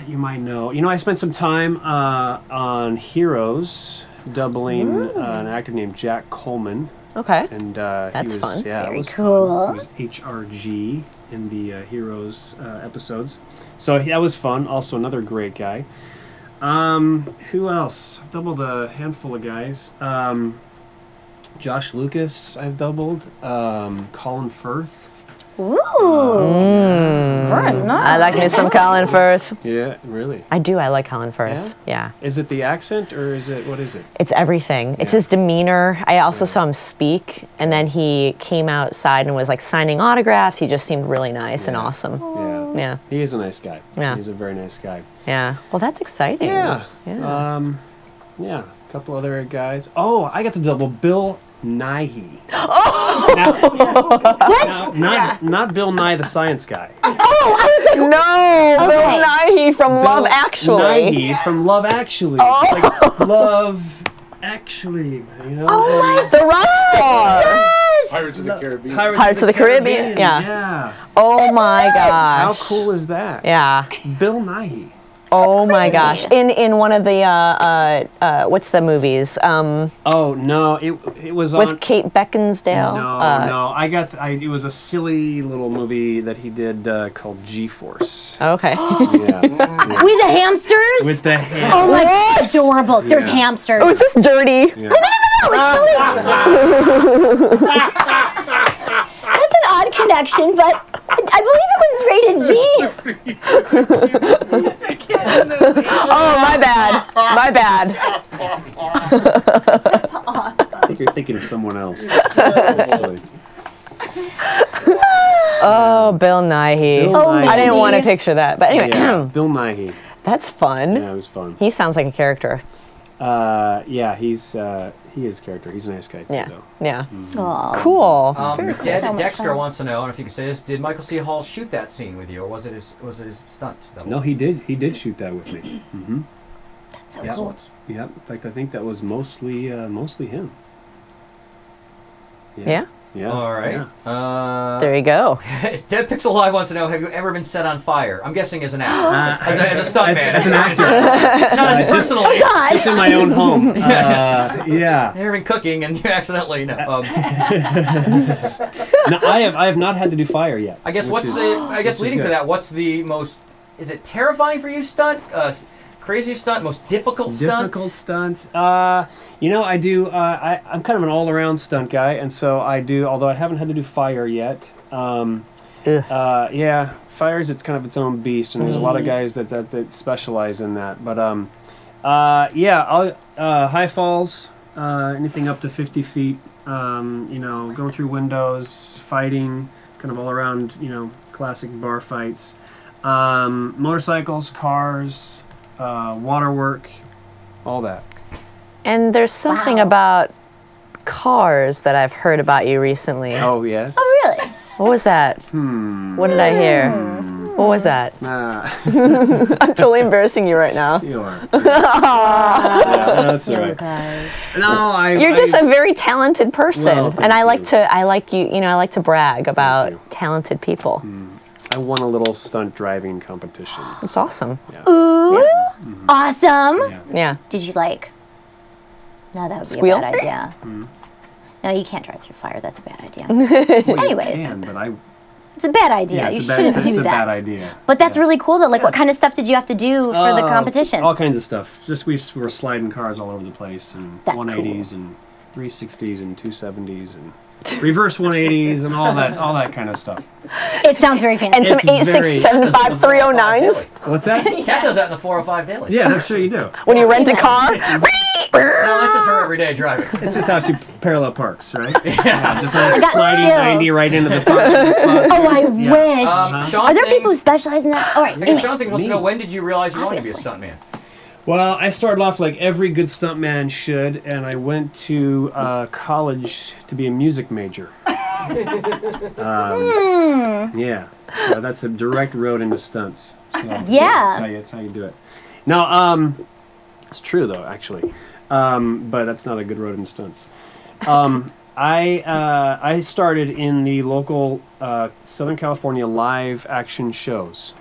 You might know. I spent some time on Heroes, doubling an actor named Jack Coleman. Okay. And That's he was, fun. Yeah, Very it was cool. fun. He was HRG in the Heroes episodes. So that was fun. Also another great guy. Who else? I've doubled a handful of guys. Josh Lucas, I've doubled. Colin Firth. Ooh. Very nice. I like me some Colin Firth. Yeah, really. I do. I like Colin Firth. Yeah. Is it the accent or what is it? It's everything. It's his demeanor. I also saw him speak, and then he came outside and was like signing autographs. He just seemed really nice and awesome. Yeah. Yeah. He is a nice guy. Yeah. He's a very nice guy. Yeah. Well, that's exciting. Yeah. Yeah. A couple other guys. Oh, I got to double Bill Nighy. What? Not Bill Nye the Science Guy. Oh, I was like, No, Bill Nighy from Love Actually. Nighy from Love Actually. Like Love Actually. The rock star. Pirates of the Caribbean. Pirates of the Caribbean. Yeah. Oh my gosh. How cool is that? Yeah. Bill Nighy. Oh my gosh. In one of the what's the movies? Oh no, it was With on Kate Beckinsale. No. It was a silly little movie that he did called G-Force. Okay. Yeah. with the hamsters? With the hamsters. Oh my god, adorable. There's Yeah. hamsters. Oh, is this dirty? Yeah. No, it's totally... That's an odd connection, but I believe it was rated G. Oh, my bad. My bad. That's awesome. I think you're thinking of someone else. Actually. Oh, Bill Nighy. Bill Nighy. I didn't want to picture that, but anyway, Yeah, Bill Nighy. that's fun. Yeah, it was fun. He sounds like a character. He is a character. He's a nice guy too, Yeah. though. Yeah. Aw. Cool. Dead So much Dexter fun. wants to know, and if you could say this, did Michael C. Hall shoot that scene with you, or was it his stunt? Double? No, he did. He did shoot that with me. Mm-hmm. That's so Yeah. cool. Yep. In fact, I think that was mostly him. Yeah. Yeah. All right. Yeah. There you go. Dead Pixel Live wants to know, have you ever been set on fire? I'm guessing as an actor. as a stuntman. As an actor. Not as personally. Just in my own home. Yeah. You've been cooking and you accidentally, no. No, I have not had to do fire yet. I guess which is leading to good. that, what's the most, is it terrifying for you stunt? Craziest stunt, most difficult stunt? Difficult stunts. I do. I'm kind of an all-around stunt guy, and so I do. Although I haven't had to do fire yet. Yeah, fires. It's kind of its own beast, and there's a lot of guys that specialize in that. But I'll high falls, anything up to 50 feet. Going through windows, fighting, kind of all around. Classic bar fights. Motorcycles, cars, waterwork, all that. And there's something about cars that I've heard about you recently. Oh, yes? Oh, really? What was that? What did I hear? What was that? I'm totally embarrassing you right now. You are. Yeah, that's all right. No, You're just a very talented person, Well, and I like you. to, I like to brag about talented people. I won a little stunt driving competition. It's awesome. Ooh, awesome. Yeah. Did you like? No, that would be Squeal? a bad idea. No, you can't drive through fire. That's a bad idea. Well, Anyways. you can, but It's a bad idea. yeah, You it's a shouldn't bad, do it's a that. bad idea. But that's really cool though. Like, what kind of stuff did you have to do for the competition? All kinds of stuff. Just we were sliding cars all over the place, and That's 180s and 360s and 270s and reverse 180s and all that kind of stuff. It sounds very fancy. And some It's 8, 6, 7, 5, 309s. What's that? Cat does that in the 405 daily. Yeah, I'm sure you do. When you rent a car. No, that's just her everyday driving. It's just how she parallel parks, right? Yeah. Just like Got sliding skills. 90 right into the parking spot. Oh, I wish. Sean Are there people who thinks, specialize in that? All right. I guess Sean thinks wants to know, Me. when did you realize you wanted to be a Obviously. stuntman? Well, I started off like every good stuntman should, and I went to college to be a music major. Yeah, so that's a direct road into stunts. So, Yeah. that's how you do it. Now, it's true though, actually, but that's not a good road into stunts. I started in the local Southern California live action shows.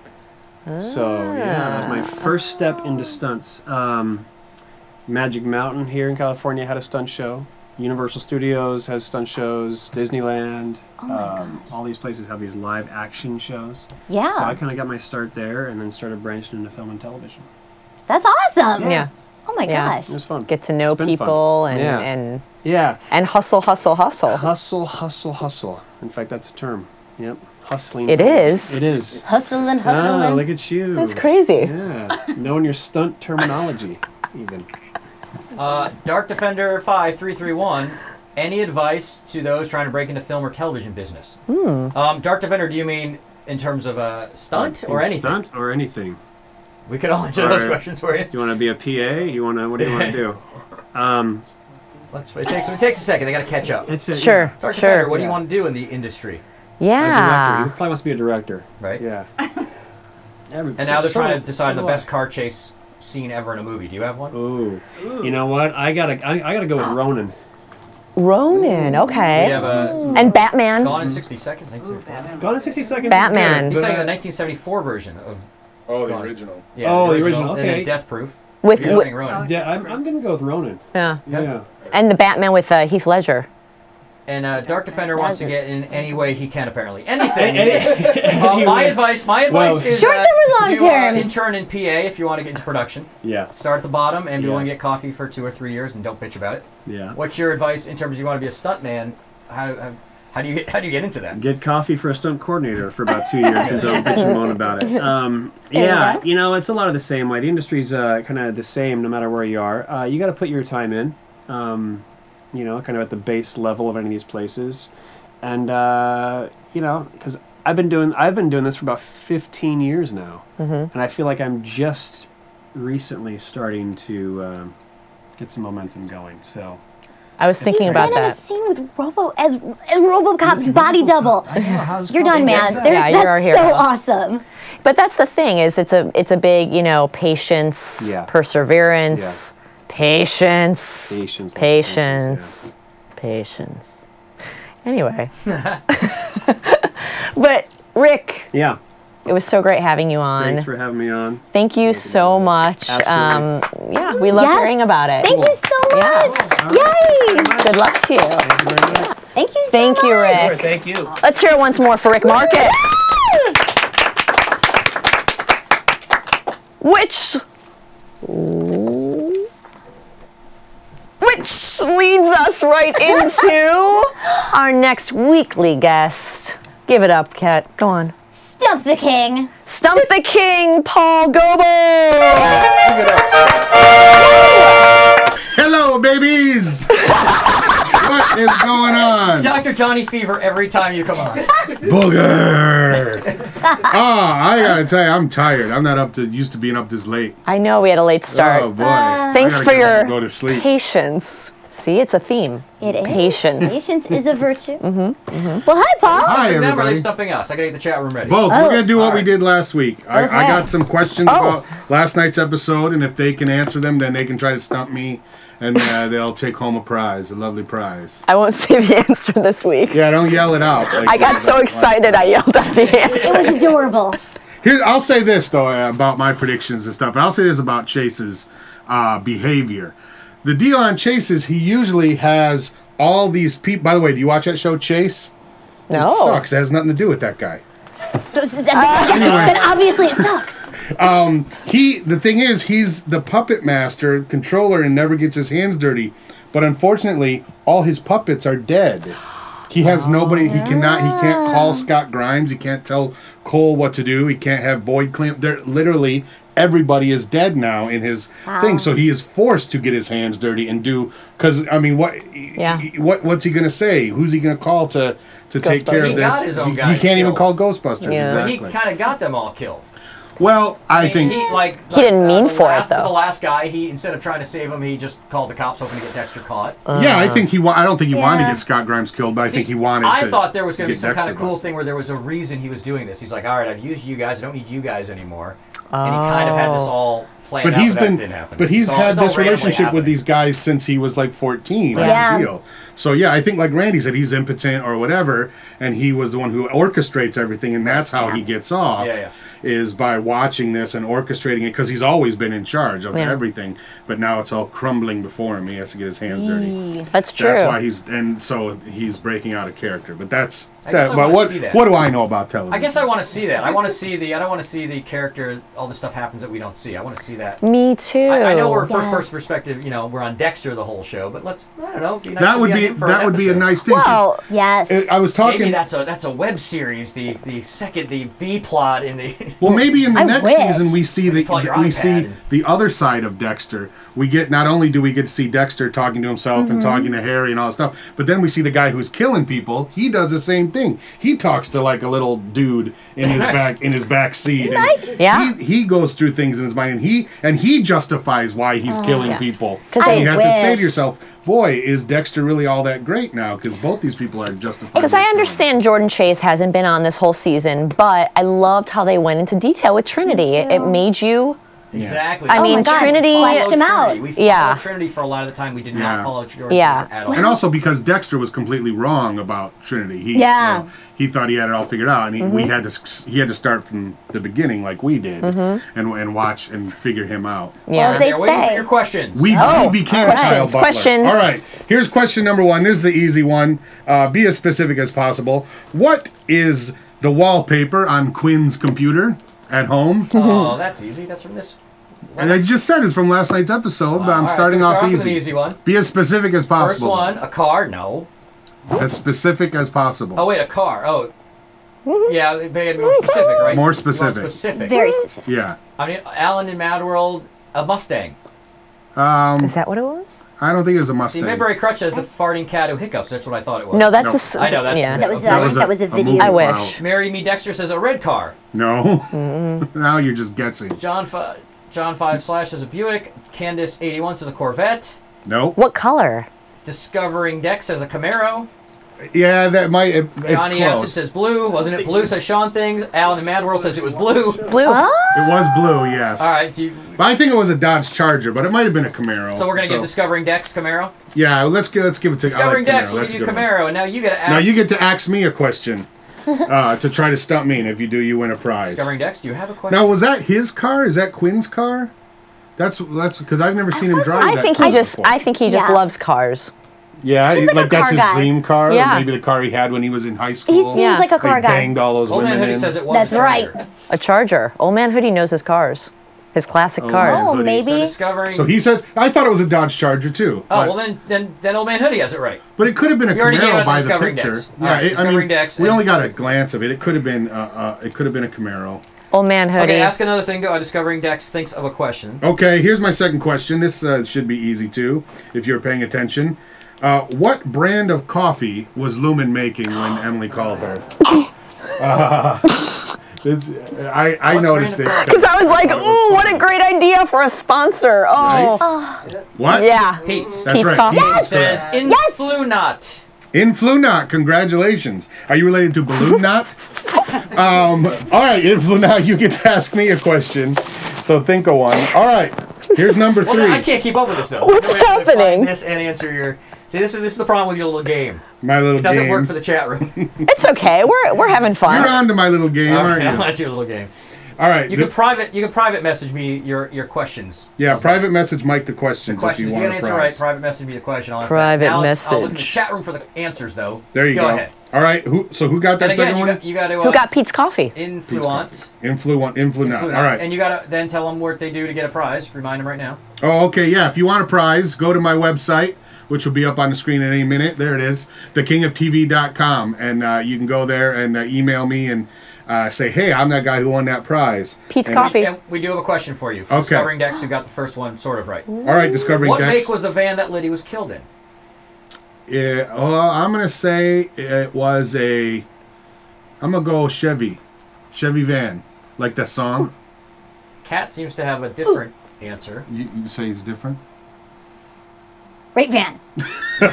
So yeah, that was my first step into stunts. Magic Mountain here in California had a stunt show. Universal Studios has stunt shows. Disneyland. All these places have these live action shows. Yeah. So I kind of got my start there, and then started branching into film and television. That's awesome. Yeah. Oh my Yeah. gosh. It was fun. Get to know It's been people fun. and Yeah. hustle, hustle, hustle. Hustle, hustle, hustle. In fact, that's a term. Yep. Hustling. It is. It is. Hustling, Ah, hustling. look at you. That's crazy. Yeah. Knowing your stunt terminology, even. Dark Defender 5331. Any advice to those trying to break into film or television business? Dark Defender, do you mean in terms of a stunt or anything? Stunt or anything. We could all answer those questions for you. Do you want to be a PA? What do you want to do? It takes a second. They got to catch up. It's a, Sure, Dark sure. Defender, what do you want to do in the industry? A director. Yeah. He probably wants to be a director. Right. Yeah. And now they're trying to decide the best car chase scene ever in a movie. Do you have one? Ooh. You know what? I gotta go with Ronin. Ronin, okay. We have a And Batman. Gone in 60 Seconds. 1974. Gone in 60 Seconds. Batman. Is He's good, saying the but, 1974 version of. Oh, the Gone. original. Yeah, Oh, the original, And okay. then Death Proof. With, You're with saying Ronin. yeah, I'm gonna go with Ronin. yeah. Yeah. And the Batman with Heath Ledger. And Dark Defender wants to get in any way he can, apparently. Anything. Anyway. My advice Well, is Short-term or do, long-term? intern in PA if you want to get into production. Yeah. Start at the bottom and be Yeah. willing to get coffee for 2 or 3 years and don't bitch about it. Yeah. What's your advice in terms of you want to be a stuntman? How do you get into that? Get coffee for a stunt coordinator for about 2 years and don't bitch and moan about it. Yeah, you know, it's a lot of the same way. The industry's kind of the same no matter where you are. You got to put your time in, you know, kind of at the base level of any of these places. And, you know, because I've been doing this for about 15 years now. And I feel like I'm just recently starting to get some momentum going. So I was thinking about Been in a that. scene with as RoboCop's body double. I know, how's You're done, man. Yeah, you're our That's hero. so awesome. But that's the thing is it's a big, you know, patience, Yeah. perseverance, patience, Patience, lots of patience, patience. Anyway. But Rick, Yeah. it was so great having you on. Thanks for having me on. Thank you so much. Absolutely. Yeah, we love Yes. hearing about it. Thank you so much. Yay. Good luck to you. Thank you so Thank much. you, Rick. Thank you. Let's hear it once more for Rick Marcus. Which leads us right into our next weekly guest. Give it up, Kat. Go on. Stump the King. Stump the King, Paul Goebel. Hello, babies! What is going on? Dr. Johnny Fever every time you come on. Booger! I gotta tell you, I'm tired. I'm not used to being up this late. I know we had a late start. Oh boy. Thanks I for gotta get up your and go to sleep. patience. See, it's a theme. It is. Patience. Patience is a virtue. Well, hi, Paul. Hi, Remember, everybody. they're stumping us. I gotta get the chat room ready. Both. We're going to do what we Alright. did last week. I Okay. got some questions about last night's episode, and if they can answer them, then they can try to stump me, and they'll take home a prize, a lovely prize. I won't say the answer this week. Yeah, don't yell it out. I got so excited I yelled out the answer. It was adorable. Here, I'll say this, though, about my predictions and stuff, and I'll say this about Chase's behavior. The deal on Chase is he usually has all these people. By the way, do you watch that show, Chase? No. It sucks. It has nothing to do with that guy. Then obviously it sucks. The thing is, he's the puppet master, controller, and never gets his hands dirty. But unfortunately, all his puppets are dead. He has nobody. He can't call Scott Grimes. He can't tell Cole what to do. He can't have Boyd clean. They're literally everybody is dead now in his thing. So he is forced to get his hands dirty and do. Because I mean, what's he gonna say? Who's he gonna call to take care of He this? got his own He guys can't even killed. call Ghostbusters. Yeah. But Exactly. he kind of got them all killed. Well, I think. He didn't mean the for it, last- though. The last guy, instead of trying to save him, he just called the cops hoping to get Dexter caught. Yeah, I think I don't think he wanted to Yeah. get Scott Grimes killed, but I think See, he wanted to. I thought there was going to be get some kind Dexter of cool busted. thing where there was a reason he was doing this. He's like, all right, I've used you guys. I don't need you guys anymore. And he kind of had this all planned But out, he's that been, didn't happen. but he's It's all- had it's all this randomly relationship with happening. these guys since he was like 14. Yeah. Like, deal. So yeah, I think like Randy said, he's impotent or whatever, and he was the one who orchestrates everything, and that's how he gets off. Yeah, yeah. Is by watching this and orchestrating it because he's always been in charge of Yeah. everything, but now it's all crumbling before him. He has to get his hands dirty. That's true. That's why he's breaking out of character. But that's I guess that. I But wanna see that. what do I know about television? I guess I want to see that. I want to see I don't want to see the character, all the stuff happens that we don't see. I want to see that. Me too. I know we're first Yes. person perspective, we're on Dexter the whole show, but I don't know. that would be a nice thing. Well, Yes. I was talking. Maybe that's a web series. The B plot in the. Well, maybe in the next wish. season we see Pull out your iPad. the other side of Dexter. We get not only do we get to see Dexter talking to himself and talking to Harry and all that stuff, but then we see the guy who's killing people. He does the same thing. He talks to like a little dude in his back seat. And Yeah. he goes through things in his mind, and he justifies why he's killing Yeah. people. 'Cause And I you have to say wish. to yourself, boy, is Dexter really all that great now? Because both these people are justified. because I understand Jordan Chase hasn't been on this whole season, but I loved how they went into detail with Trinity. It made you. Exactly. I mean, my God. Trinity. Fleshed him out. We followed Yeah. Trinity for a lot of the time. We did Yeah. not follow Jordan Yeah. at all. And also because Dexter was completely wrong about Trinity. Yeah. He thought he had it all figured out, and he had to start from the beginning like we did, and watch and figure him out. Yeah. Well, they They're waiting say- for your questions. We Oh, became questions, Kyle Butler. questions. All right, here's question number one. This is the easy one. Be as specific as possible. What is the wallpaper on Quinn's computer at home? Oh, that's easy. That's from this. And I just said it's from last night's episode, but I'm All right, starting so off with easy. an easy one. Be as specific as First possible. one, a car. No. As specific as possible. Oh wait, a car. Oh. Yeah, it may be more specific, right? More You want specific. specific. Very specific. Yeah. I mean, Alan in Mad World, a Mustang. Is that what it was? I don't think it was a See, Mustang. Mayberry Crutch has the farting cat who hiccups. That's what I thought it was. No, that's No. a s- I know, that's- yeah. That was, Okay. I think that was a video. movie I wish. file. Marry Me Dexter says a red car. No. Now you're just guessing. John 5 Slash says a Buick. Candace 81 says a Corvette. Nope. What color? Discovering Dex says a Camaro. Yeah, that might. It's Johnny Acid close. says blue. Wasn't it blue? Says Sean Things. Alan in Mad World says it was blue. Blue. It was blue, yes. All right, But I think it was a Dodge Charger, but it might have been a Camaro. so we're gonna get Discovering Dex Camaro. Yeah, let's give it to Discovering I like Dex, Camaro. we'll That's give a you good one. Camaro, and now you gotta ask. Now you get to ask me a question to try to stump me, and if you do, you win a prize. Discovering Dex, do you have a question? Now, was that his car? Is that Quinn's car? That's because I've never seen him drive I that think car he just. before. I think he just Yeah. loves cars. Yeah, Seems like a that's car his guy. dream car, Yeah. or maybe the car he had when he was in high He school. seems Yeah. like a They car guy. banged all those Old Man women Hoodie in. says it was That's a right. Charger. A Charger. Old Man Hoodie knows his cars. His classic cars. Oh, Hoodie. So maybe. Discovering. So he said, I thought it was a Dodge Charger too. Oh, but, well then Old Man Hoodie has it right. but it could have been a You already gave Camaro out by the Discovering picture. Dex. Yeah, All right, Discovering Dex we and- only got a glance of it. It could have been a Camaro. Old Man Hoodie. Okay, ask another thing. Discovering Dex thinks of a question. Okay, here's my second question. This should be easy too, if you're paying attention. What brand of coffee was Lumen making when Emily called her? I noticed it. Because I was like, ooh, what a great idea for a sponsor. Oh. Nice. What? Yeah. Pete's. That's Pete's right. coffee. Pete's, It says correct. Influnot. Influnot, congratulations. Are you related to Balloon Knot? All right, Influnot, you get to ask me a question. So think of one. All right, here's number 3. Well, I can't keep up with this though. What's There's no way to find happening? This and answer your. See, this is the problem with your little game. My little It doesn't game. work for the chat room. It's okay. We're having fun. You're on to my little game, aren't Okay, you? that's your little game. All right. You can private message me your questions. Yeah, How's private that? message Mike the questions Question. if If you you want get a an answer right, prize. private message me the question. I'll ask Private that. Now I'll look in the message. chat room for the answers though. There you go. ahead. All right. Who got that And second again, one? you got to. Who got Pete's coffee? Influent. Influnot. All right. And you got to then tell them what they do to get a prize. Remind them right now. Oh, okay. Yeah. If you want a prize, go to my website, which will be up on the screen in any minute. There it is, thekingofTV.com, and you can go there and email me and say, hey, I'm that guy who won that prize. Pete's And- coffee. And we do have a question for you. From Okay. Discovering Dex, who got the first one sort of right. All right, Discovering What Dex. make was the van that Liddy was killed in? I'm gonna say it was a. I'm gonna go Chevy van, like that song. Cat seems to have a different answer. You say it's different. Rape van. Is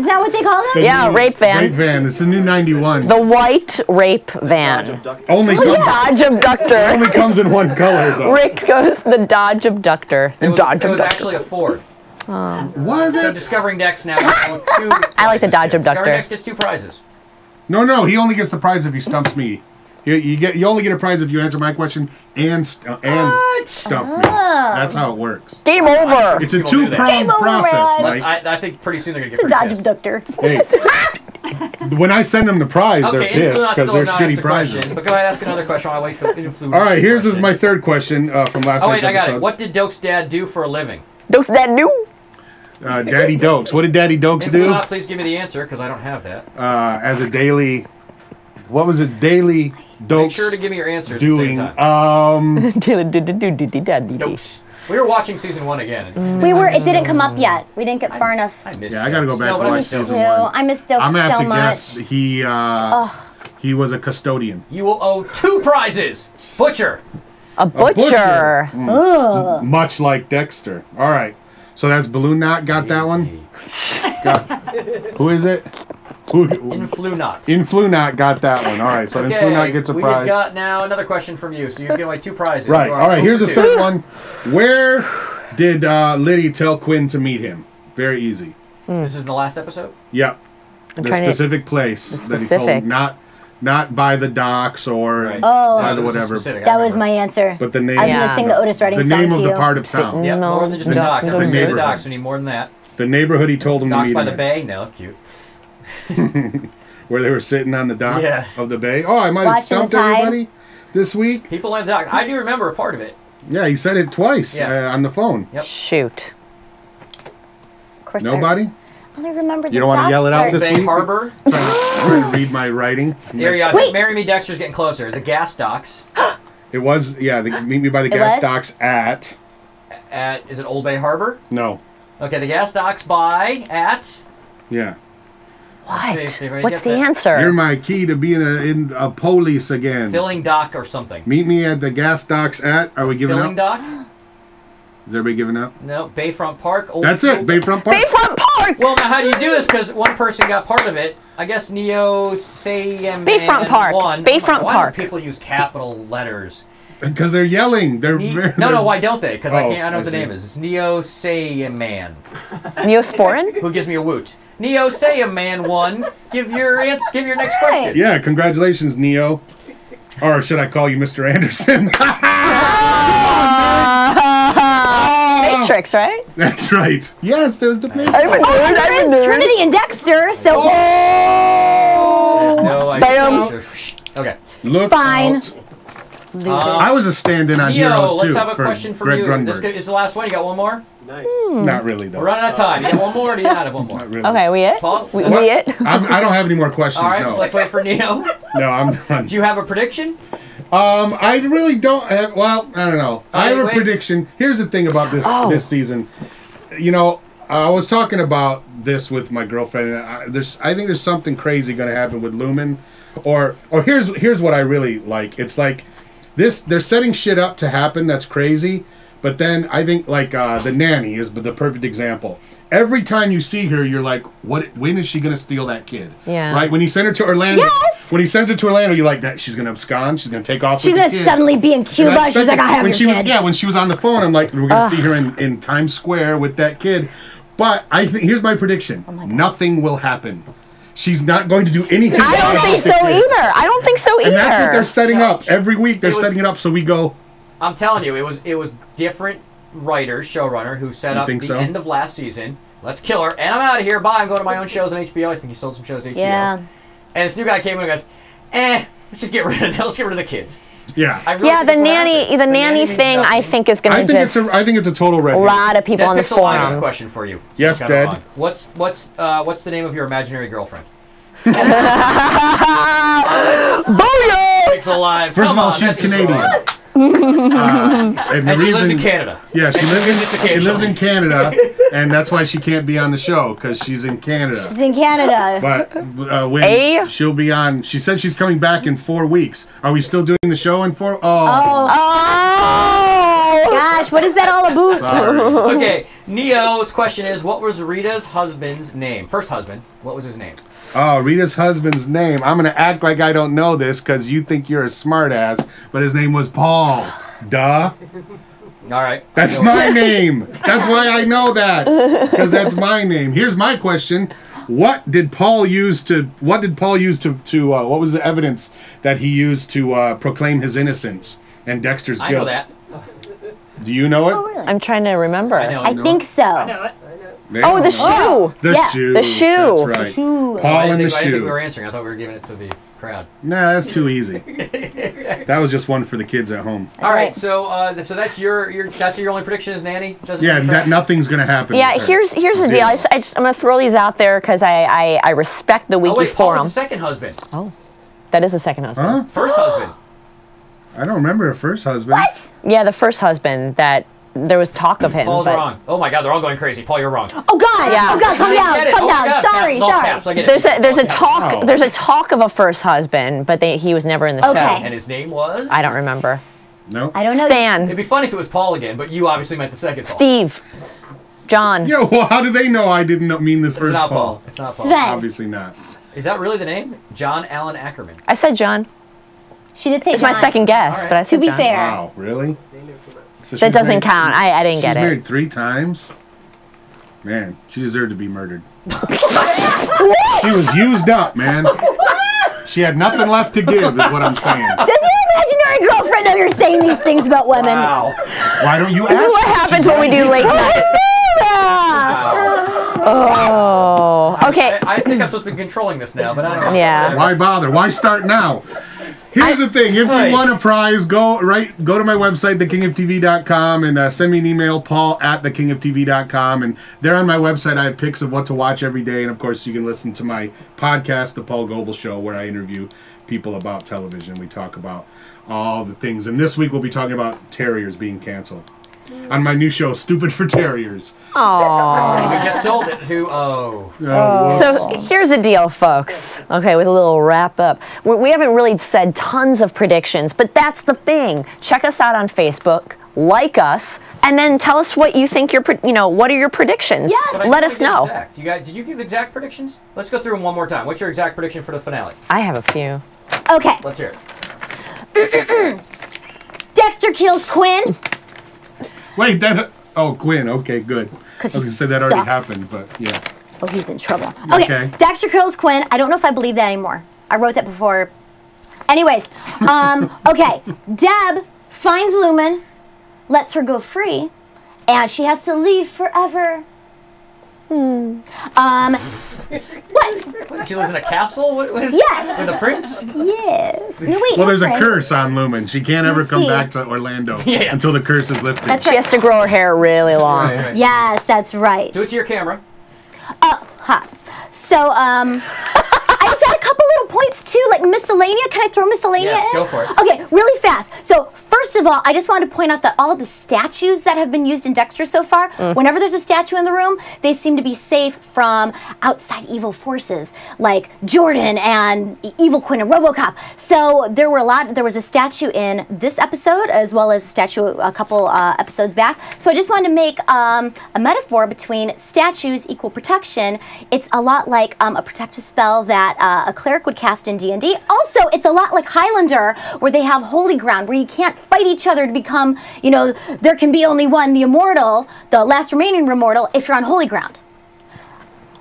that what they call it? Yeah, rape van. Rape van. It's the new 91. The white rape van. Only comes, Dodge abductor. only comes in one color though. Rick goes the Dodge abductor. The Dodge It was abductor. actually a Ford. Was So it? Discovering Dex now gets two I like the prizes Dodge here. abductor. Discovering Dex gets 2 prizes. No. He only gets the prize if he stumps me. You only get a prize if you answer my question and stump me. That's how it works. Game over. It's a People do that. two-pronged Game over, process, man. Mike. I think pretty soon they're going to The get Dodge pretty pissed. abductor. Hey, when I send them the prize, they're Okay, pissed Influence because still they're has not asked shitty the question, prizes. but go ahead and ask another question while I wait for the Influence. All right, here's question. my third question from last Oh night's wait, I got episode. it. What did Doke's dad do for a living? Dokes that new. Daddy Dokes. What did Daddy Dokes If do? not, please give me the answer because I don't have that. As a daily, what was it? Daily Dokes Make sure to give me your answers doing. at the same time. Dokes. Dokes. We were watching season 1 again. We were. It didn't come up yet. We didn't get far enough. I missed Yeah, I gotta go Dokes. back No, and but I watch missed Dokes. season Too. 1. I miss Dokes I'm gonna have so to much. guess he was a custodian. You will owe 2 prizes. Butcher. A butcher. Much like Dexter. All right. So that's Balloon Knot got that one? Who is it? Influnot. Influnot got that one. All right. So Influnot gets a we prize. have got now another question from you. So you get away 2 prizes. Right. You are All right. 0 Here's for the 2. third one. Where did Liddy tell Quinn to meet him? Very easy. This is in the last episode? Yep. I'm The trying to. specific place that he told specific. him. Not by the docks or Right. Oh. by No, the this is whatever. specific, I That was remember. my answer. But the name. I was Yeah. gonna sing the Otis Redding The song name to of you. the part of town. Yep, No, more than just the no, docks. no, I think no. the docks. We need more than that. The neighborhood he told him to Docks meet by him the at. bay? No, cute. Where they were sitting on the dock Yeah. of the bay. Oh, I might have Watching the stumped tide. everybody this week. People on the dock. I do remember a part of it. Yeah, he said it twice Yeah. on the phone. Yep. Shoot. Of course, Nobody? I only remember the You don't wanna yell it out doctor. this Bay week? Harbor. Trying to read my writing. There you go. Wait. Marry Me Dexter's getting closer. The gas docks. It was, yeah, meet me by the It gas was? docks at. Is it Old Bay Harbor? No. Okay, the gas docks by at. Yeah. What? see if I What's get the that. answer? You're my key to being in a police again. Filling dock or something. Meet me at the gas docks at. Are we giving Filling up? dock? Is everybody giving up? No. Bayfront Park. Old That's it. Bayfront Park. Bayfront Park. Well, now how do you do this? Because one person got part of it. I guess Neo Sayam Bayfront Park. won. Bayfront Why Park. do people use capital letters? Because they're yelling. They're very, No. Why don't they? Because I Oh, can't. I know I what the see. name is. It's Neo Sayam. Neosporin? Who gives me a woot? Neo Sayam won. Give your next question. Yeah, congratulations, Neo. Or should I call you Mr. Anderson? Matrix, right? That's right. Yes, there's the picture. I'm a nerd. I'm a There's nerd. Trinity and Dexter, so No, I Bam. Okay. Look Fine. out. I was a stand-in on Neo, Heroes, let's too, have a for question from Greg you. Grunberg. This is the last one. You got one more? Nice. Not really, though. We're running out of time. You got one more or do you not have one more? Not really. Okay, we it? Paul? We What? it? I don't have any more questions, All right, no. let's wait for Neo. No, I'm done. Do you have a prediction? I really don't have, well, I don't know. I have a wait. prediction. Here's the thing about this Oh. this season. You know, I was talking about this with my girlfriend. I think there's something crazy going to happen with Lumen. Or here's what I really like. It's like this. They're setting shit up to happen that's crazy. But then I think like the nanny is the perfect example. Every time you see her, you're like, when is she going to steal that kid? Yeah. Right? When he sent her to Orlando. Yes! When he sends her to Orlando, you're like, that she's going to abscond. She's going to take off She's with the gonna kid. suddenly be in Cuba. She's like, I have your kid. When she was on the phone, I'm like, we're going to see her in Times Square with that kid. But I think here's my prediction. Nothing will happen. She's not going to do anything. I don't think so either. I don't think so either. And that's what they're setting up. Every week they're setting it up so we go. I'm telling you, it was different writers, showrunner, who set up the end of last season. Let's kill her, and I'm out of here. Bye. I'm going to my own shows on HBO. I think he sold some shows to HBO. Yeah. And this new guy came in and goes, let's just get rid of them. Let's get rid of the kids. Yeah. The nanny thing I think is going to just. I think it's a total red. A lot of people on the forum. I have a question for you. Yes, Dad. What's the name of your imaginary girlfriend? Booyah! Pixel Live. First of all, she's Canadian. And she lives in Canada. Yeah, she lives in Canada, and that's why she can't be on the show, because she's in Canada. She's in Canada. But when she'll be on, she said she's coming back in 4 weeks. Are we still doing the show in 4? Oh. Gosh, what is that all about? Sorry. Okay, Neo's question is, what was Rita's husband's name? First husband, what was his name? Oh, Rita's husband's name. I'm going to act like I don't know this because you think you're a smartass, but his name was Paul. Duh. All right. That's my name. That's why I know that, because that's my name. Here's my question. What did Paul use to what was the evidence that he used to proclaim his innocence and Dexter's guilt? I know that. Do you know it? Oh, really? I'm trying to remember. I think so. I know it. Oh, the shoe. The Yeah. shoe. The shoe. That's right. The shoe. Paul and the I didn't think we shoe. were answering. I thought we were giving it to the crowd. Nah, that's too easy. That was just one for the kids at home. All right, right. so that's your only prediction is Nanny? Nothing's gonna happen. Yeah, with her. here's the deal. I'm going to throw these out there because I respect the wiki Paul forum. was the second husband. Oh, that is the second husband. Huh? First husband. I don't remember her first husband. What? Yeah, the first husband that there was talk of him. Paul's but wrong. Oh my God, they're all going crazy. Paul, you're wrong. Oh God! Yeah. Oh God! Calm I down! get it. Calm Oh my down! God, Sorry, no sorry. caps, I get it. There's a Wow. talk. There's a talk of a first husband, but he was never in the Okay. show. And his name was? I don't remember. No. I don't know. It'd Stan, be funny if it was Paul again, but you obviously meant the second Paul. Steve, John. Yo, well, how do they know I didn't mean the It's first not Paul? Paul. It's not Paul. Sven. Obviously not. Is that really the name? John Allen Ackerman. I said John. She did say It's my John. second guess, All right. but I said To be John. fair. Wow, really? So That she's doesn't married- count. I didn't get She's it. married 3 times. Man, she deserved to be murdered. She was used up, man. She had nothing left to give, is what I'm saying. Does your imaginary girlfriend know you're saying these things about women? Wow. Why don't you ask? This is what her? happens She's when we do late night. Wow. Oh, okay. I think I'm supposed to be controlling this now, but I don't know. Yeah. Why bother? Why start now? Here's the thing. If Right. you want a prize, go to my website, thekingoftv.com, and send me an email, paul@thekingoftv.com. And there on my website, I have pics of what to watch every day. And, of course, you can listen to my podcast, The Paul Goebel Show, where I interview people about television. We talk about all the things. And this week, we'll be talking about terriers being canceled on my new show, Stupid For Terriers. Aww. We just sold it to, So here's the deal, folks. Okay, with a little wrap up. We haven't really said tons of predictions, but that's the thing. Check us out on Facebook, like us, and then tell us what you think what are your predictions? Yes. But I Let didn't us get know. exact. Did you give exact predictions? Let's go through them one more time. What's your exact prediction for the finale? I have a few. Okay. Let's hear it. Dexter kills Quinn. Wait, Quinn. Okay, good. I was Because he going to say that already sucks. happened, but yeah. Oh, he's in trouble. Okay. Okay. Dexter kills Quinn. I don't know if I believe that anymore. I wrote that before. Anyways, okay. Deb finds Lumen, lets her go free, and she has to leave forever. What? She lives in a castle? What is Yes. With a prince? Yes. No, wait. Well, there's a Prince. curse on Lumen. She can't ever come see. back to Orlando Yeah. until the curse is lifted. That's She has to grow her hair really long. Right. Yes, that's right. Do it to your camera. Ha. So, I just had a couple little points too, like miscellanea. Can I throw miscellanea Yes, in? go for it. Okay, really fast. So first of all, I just wanted to point out that all of the statues that have been used in Dexter so far, whenever there's a statue in the room, they seem to be safe from outside evil forces like Jordan and Evil Quinn and RoboCop. So there was a statue in this episode as well as a statue a couple episodes back. So I just wanted to make a metaphor between statues equal protection. It's a lot like a protective spell that a cleric would cast in D&D. Also, it's a lot like Highlander, where they have holy ground, where you can't fight each other to become, there can be only one, the immortal, the last remaining immortal, if you're on holy ground.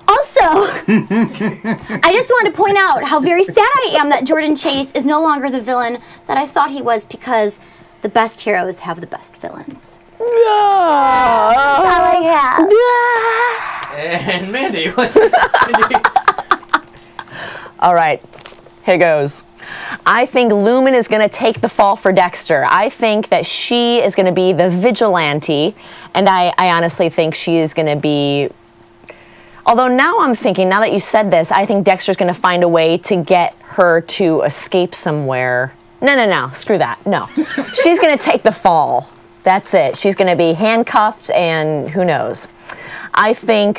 Also, I just wanted to point out how very sad I am that Jordan Chase is no longer the villain that I thought he was, because the best heroes have the best villains. And Mandy, what's Mandy? All right, here goes. I think Lumen is going to take the fall for Dexter. I think that she is going to be the vigilante, and I honestly think she is going to be... Although now I'm thinking, now that you said this, I think Dexter's going to find a way to get her to escape somewhere. No, screw that. No. She's going to take the fall. That's it. She's going to be handcuffed, and who knows. I think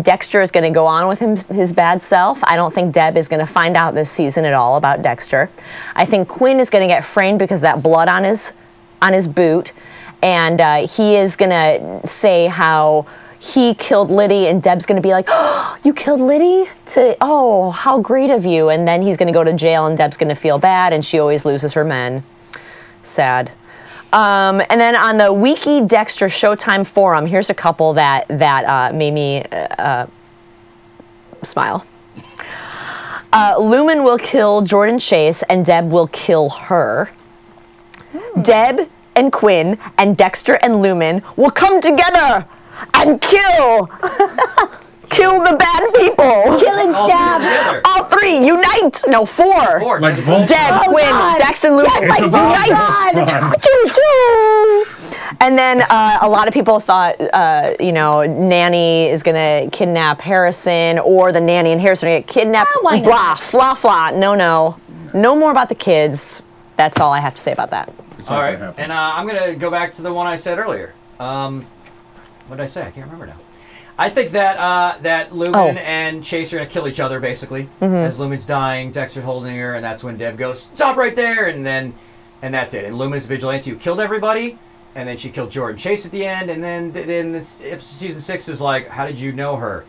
Dexter is going to go on with his bad self. I don't think Deb is going to find out this season at all about Dexter. I think Quinn is going to get framed because of that blood on his boot, and he is going to say how he killed Liddy, and Deb's going to be like, "Oh, you killed Liddy? Oh, how great of you!" And then he's going to go to jail, and Deb's going to feel bad, and she always loses her men. Sad. And then on the Wiki Dexter Showtime forum, here's a couple that made me smile. Lumen will kill Jordan Chase, and Deb will kill her. Deb and Quinn and Dexter and Lumen will come together and kill the bad people. Kill and stab. All three, unite. No, four. Like Voltron. Deb, Quinn, Dex, and Lumen. Yes, like Unite. And then a lot of people thought, Nanny is going to kidnap Harrison, or the Nanny and Harrison are going to get kidnapped. why not? Blah, fla, fla. No. No more about the kids. That's all I have to say about that. All right, and I'm going to go back to the one I said earlier. What did I say? I can't remember now. I think that Lumen and Chase are going to kill each other, basically. As Lumen's dying, Dexter's holding her, and that's when Deb goes, "Stop right there!" And that's it. And Lumen's vigilante who killed everybody, and then she killed Jordan Chase at the end, and then this, season 6 is like, how did you know her?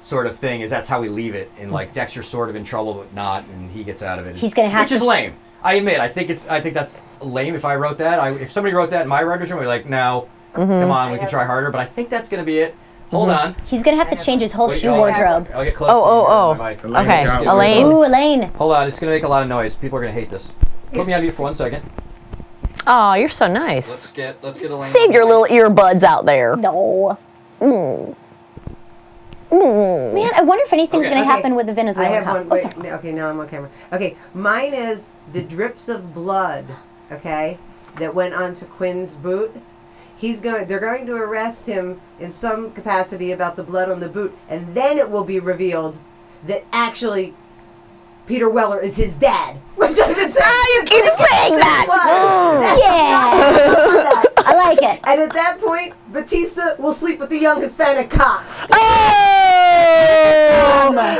Sort of thing, that's how we leave it. And like Dexter's sort of in trouble, but not, and he gets out of it. He's going to have Which is lame. I admit, I think that's lame if I wrote that. If somebody wrote that in my writer's room, I'd be like, no, come on, we can try harder. But I think that's going to be it. Hold on. He's going to have to change his whole shoe wardrobe. I'll get close. Okay, Elaine. Ooh, Elaine. Hold on, it's going to make a lot of noise. People are going to hate this. Put me on mute for 1 second. Oh, you're so nice. Let's get Elaine. Save your little earbuds out there. No. Man, I wonder if anything's going to happen with the Venezuelan I have cop. one. Wait, okay, now I'm on camera. Okay, mine is the drips of blood. Okay, that went onto Quinn's boot. They're going to arrest him in some capacity about the blood on the boot, and then it will be revealed that actually Peter Weller is his dad. Which I've been saying. You keep saying that. Yeah. I like it. And at that point, Batista will sleep with the young Hispanic cop. Oh!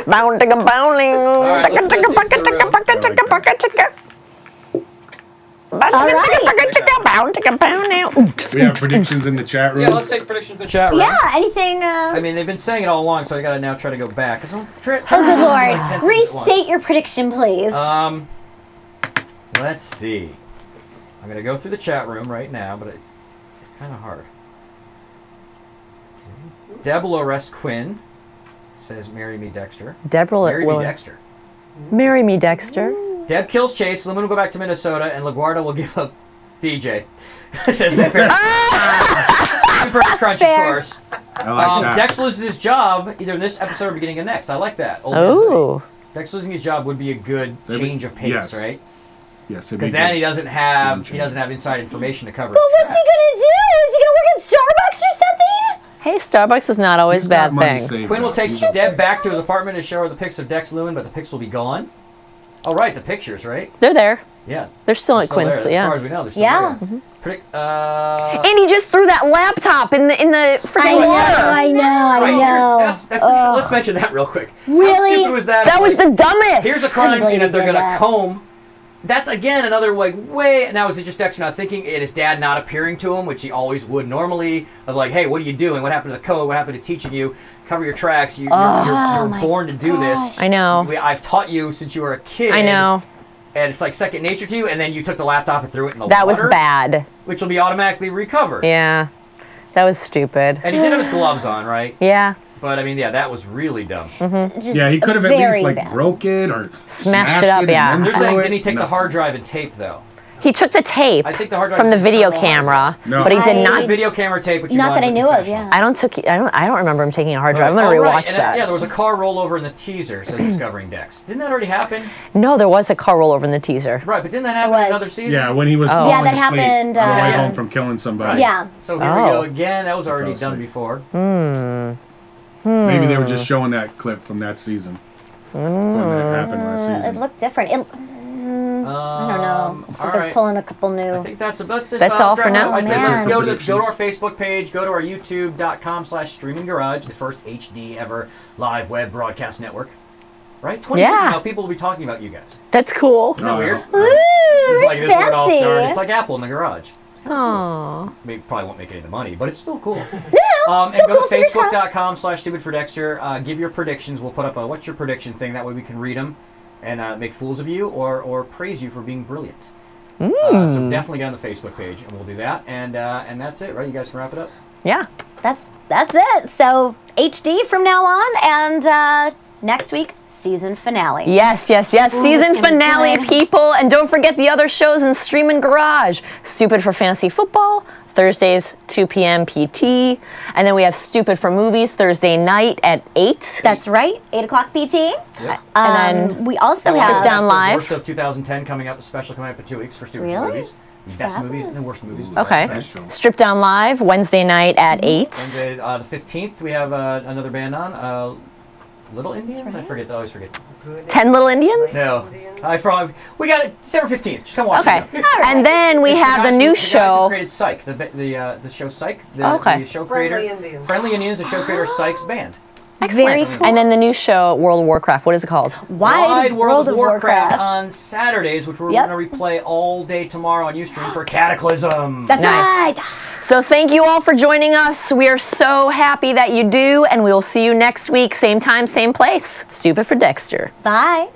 Bounding. All right. We have predictions in the chat room. Yeah, let's take predictions in the chat room. Yeah, anything... I mean, they've been saying it all along, so I got to now try to go back. Oh, good Lord. Restate your prediction, please. Let's see. I'm going to go through the chat room right now, but it's kind of hard. Deb will arrest Quinn. Says, "Marry me, Dexter." Marry me, Dexter. Marry me, Dexter. Deb kills Chase. Lumen will go back to Minnesota, and LaGuardia will give up BJ. Says Super Crunch, of course. I like that. Dex loses his job either in this episode or beginning of next. I like that. Oh. Dex losing his job would be a good change of pace, yes. right? Yes, because then he doesn't have inside information to cover. But what's he gonna do? Is he gonna work at Starbucks or something? Hey, Starbucks is not always a bad thing. Quinn will take Deb back to his apartment to show her the pics of Dex Lumen, but the pics will be gone. Oh, right, the pictures, right? They're there. Yeah. They're still at Quinn's, there. yeah. As far as we know, they're still there. And he just threw that laptop in the freaking water. I know. That's let's mention that real quick. Really? How stupid was that? That was the dumbest. Here's a crime scene that they're gonna comb. That's again another like way. Now is it just Dexter not thinking and his dad not appearing to him, which he always would normally? Of like, hey, what are you doing? What happened to the code? What happened to teaching you? Cover your tracks. You're born to do this. I know. I've taught you since you were a kid. I know. And it's like second nature to you, and then you took the laptop and threw it in the water. That was bad. Which will be automatically recovered. Yeah. That was stupid. And he did have his gloves on, right? Yeah. But I mean, yeah, that was really dumb. Yeah, he could have at least like broke it or smashed it up. Yeah. They're saying, didn't he take the hard drive and tape though? He took the tape I think the hard drive from the is video the camera, No. but he did not. Video camera tape, which you Not that I knew of, yeah. I don't remember him taking a hard drive. I'm gonna rewatch that. Yeah, there was a car rollover in the teaser, says Discovering Dex. Didn't that already happen? No, there was a car rollover in the teaser. Right, but didn't that happen in another season? Yeah, when he was falling Yeah, that asleep happened, on the way yeah. home from killing somebody. Yeah. So here we go again. That was already done before. Maybe they were just showing that clip from that season. When that happened last It season. looked different. I don't know. It's like they're pulling a couple new. I think that's all for now. I'd say Man. let's go to our Facebook page, go to our youtube.com/Streamin Garage, the first HD ever live web broadcast network. Right? 20 years from now, people will be talking about you guys. That's cool. Isn't that weird? Ooh, It's like this is where it all fancy. started. It's like Apple in the garage. Aww. Maybe probably won't make any of the money, but it's still cool. No, And go to fingers crossed. facebook.com/Stupid For Dexter. Give your predictions. We'll put up a what's your prediction thing. That way we can read them and make fools of you or praise you for being brilliant. So definitely get on the Facebook page, and we'll do that. And that's it, right? You guys can wrap it up. Yeah. That's it. So HD from now on, and next week season finale. Yes. Ooh, Season it's gonna be finale, good. people. And don't forget the other shows in Streamin Garage. Stupid for Fantasy Football, Thursdays, 2 p.m. PT. And then we have Stupid for Movies, Thursday night at 8. That's right, 8 o'clock PT. Yep. And then we also Strip have Down Live. Worst of 2010 coming up, a special coming up in 2 weeks for Stupid Really? Movies. Best movies and the worst movies. Okay. Strip Down Live, Wednesday night at 8. Wednesday, the 15th, we have another band on. Little Indians? I forget. I always forget. 10 Little Indians? No. We got it December 15th. Just come watch Okay. it. And then we have the new The guys show. who created Psych, the show Psych. Okay. The show Friendly creator. Indians. Friendly Indians, the show creator Psych's band. Excellent. Very cool. And then the new show, World of Warcraft. What is it called? Wide World of Warcraft. on Saturdays, which we're Yep. going to replay all day tomorrow on UStream for Cataclysm. That's Nice. right. So thank you all for joining us. We are so happy that you do, and we will see you next week, same time, same place. Stupid for Dexter. Bye.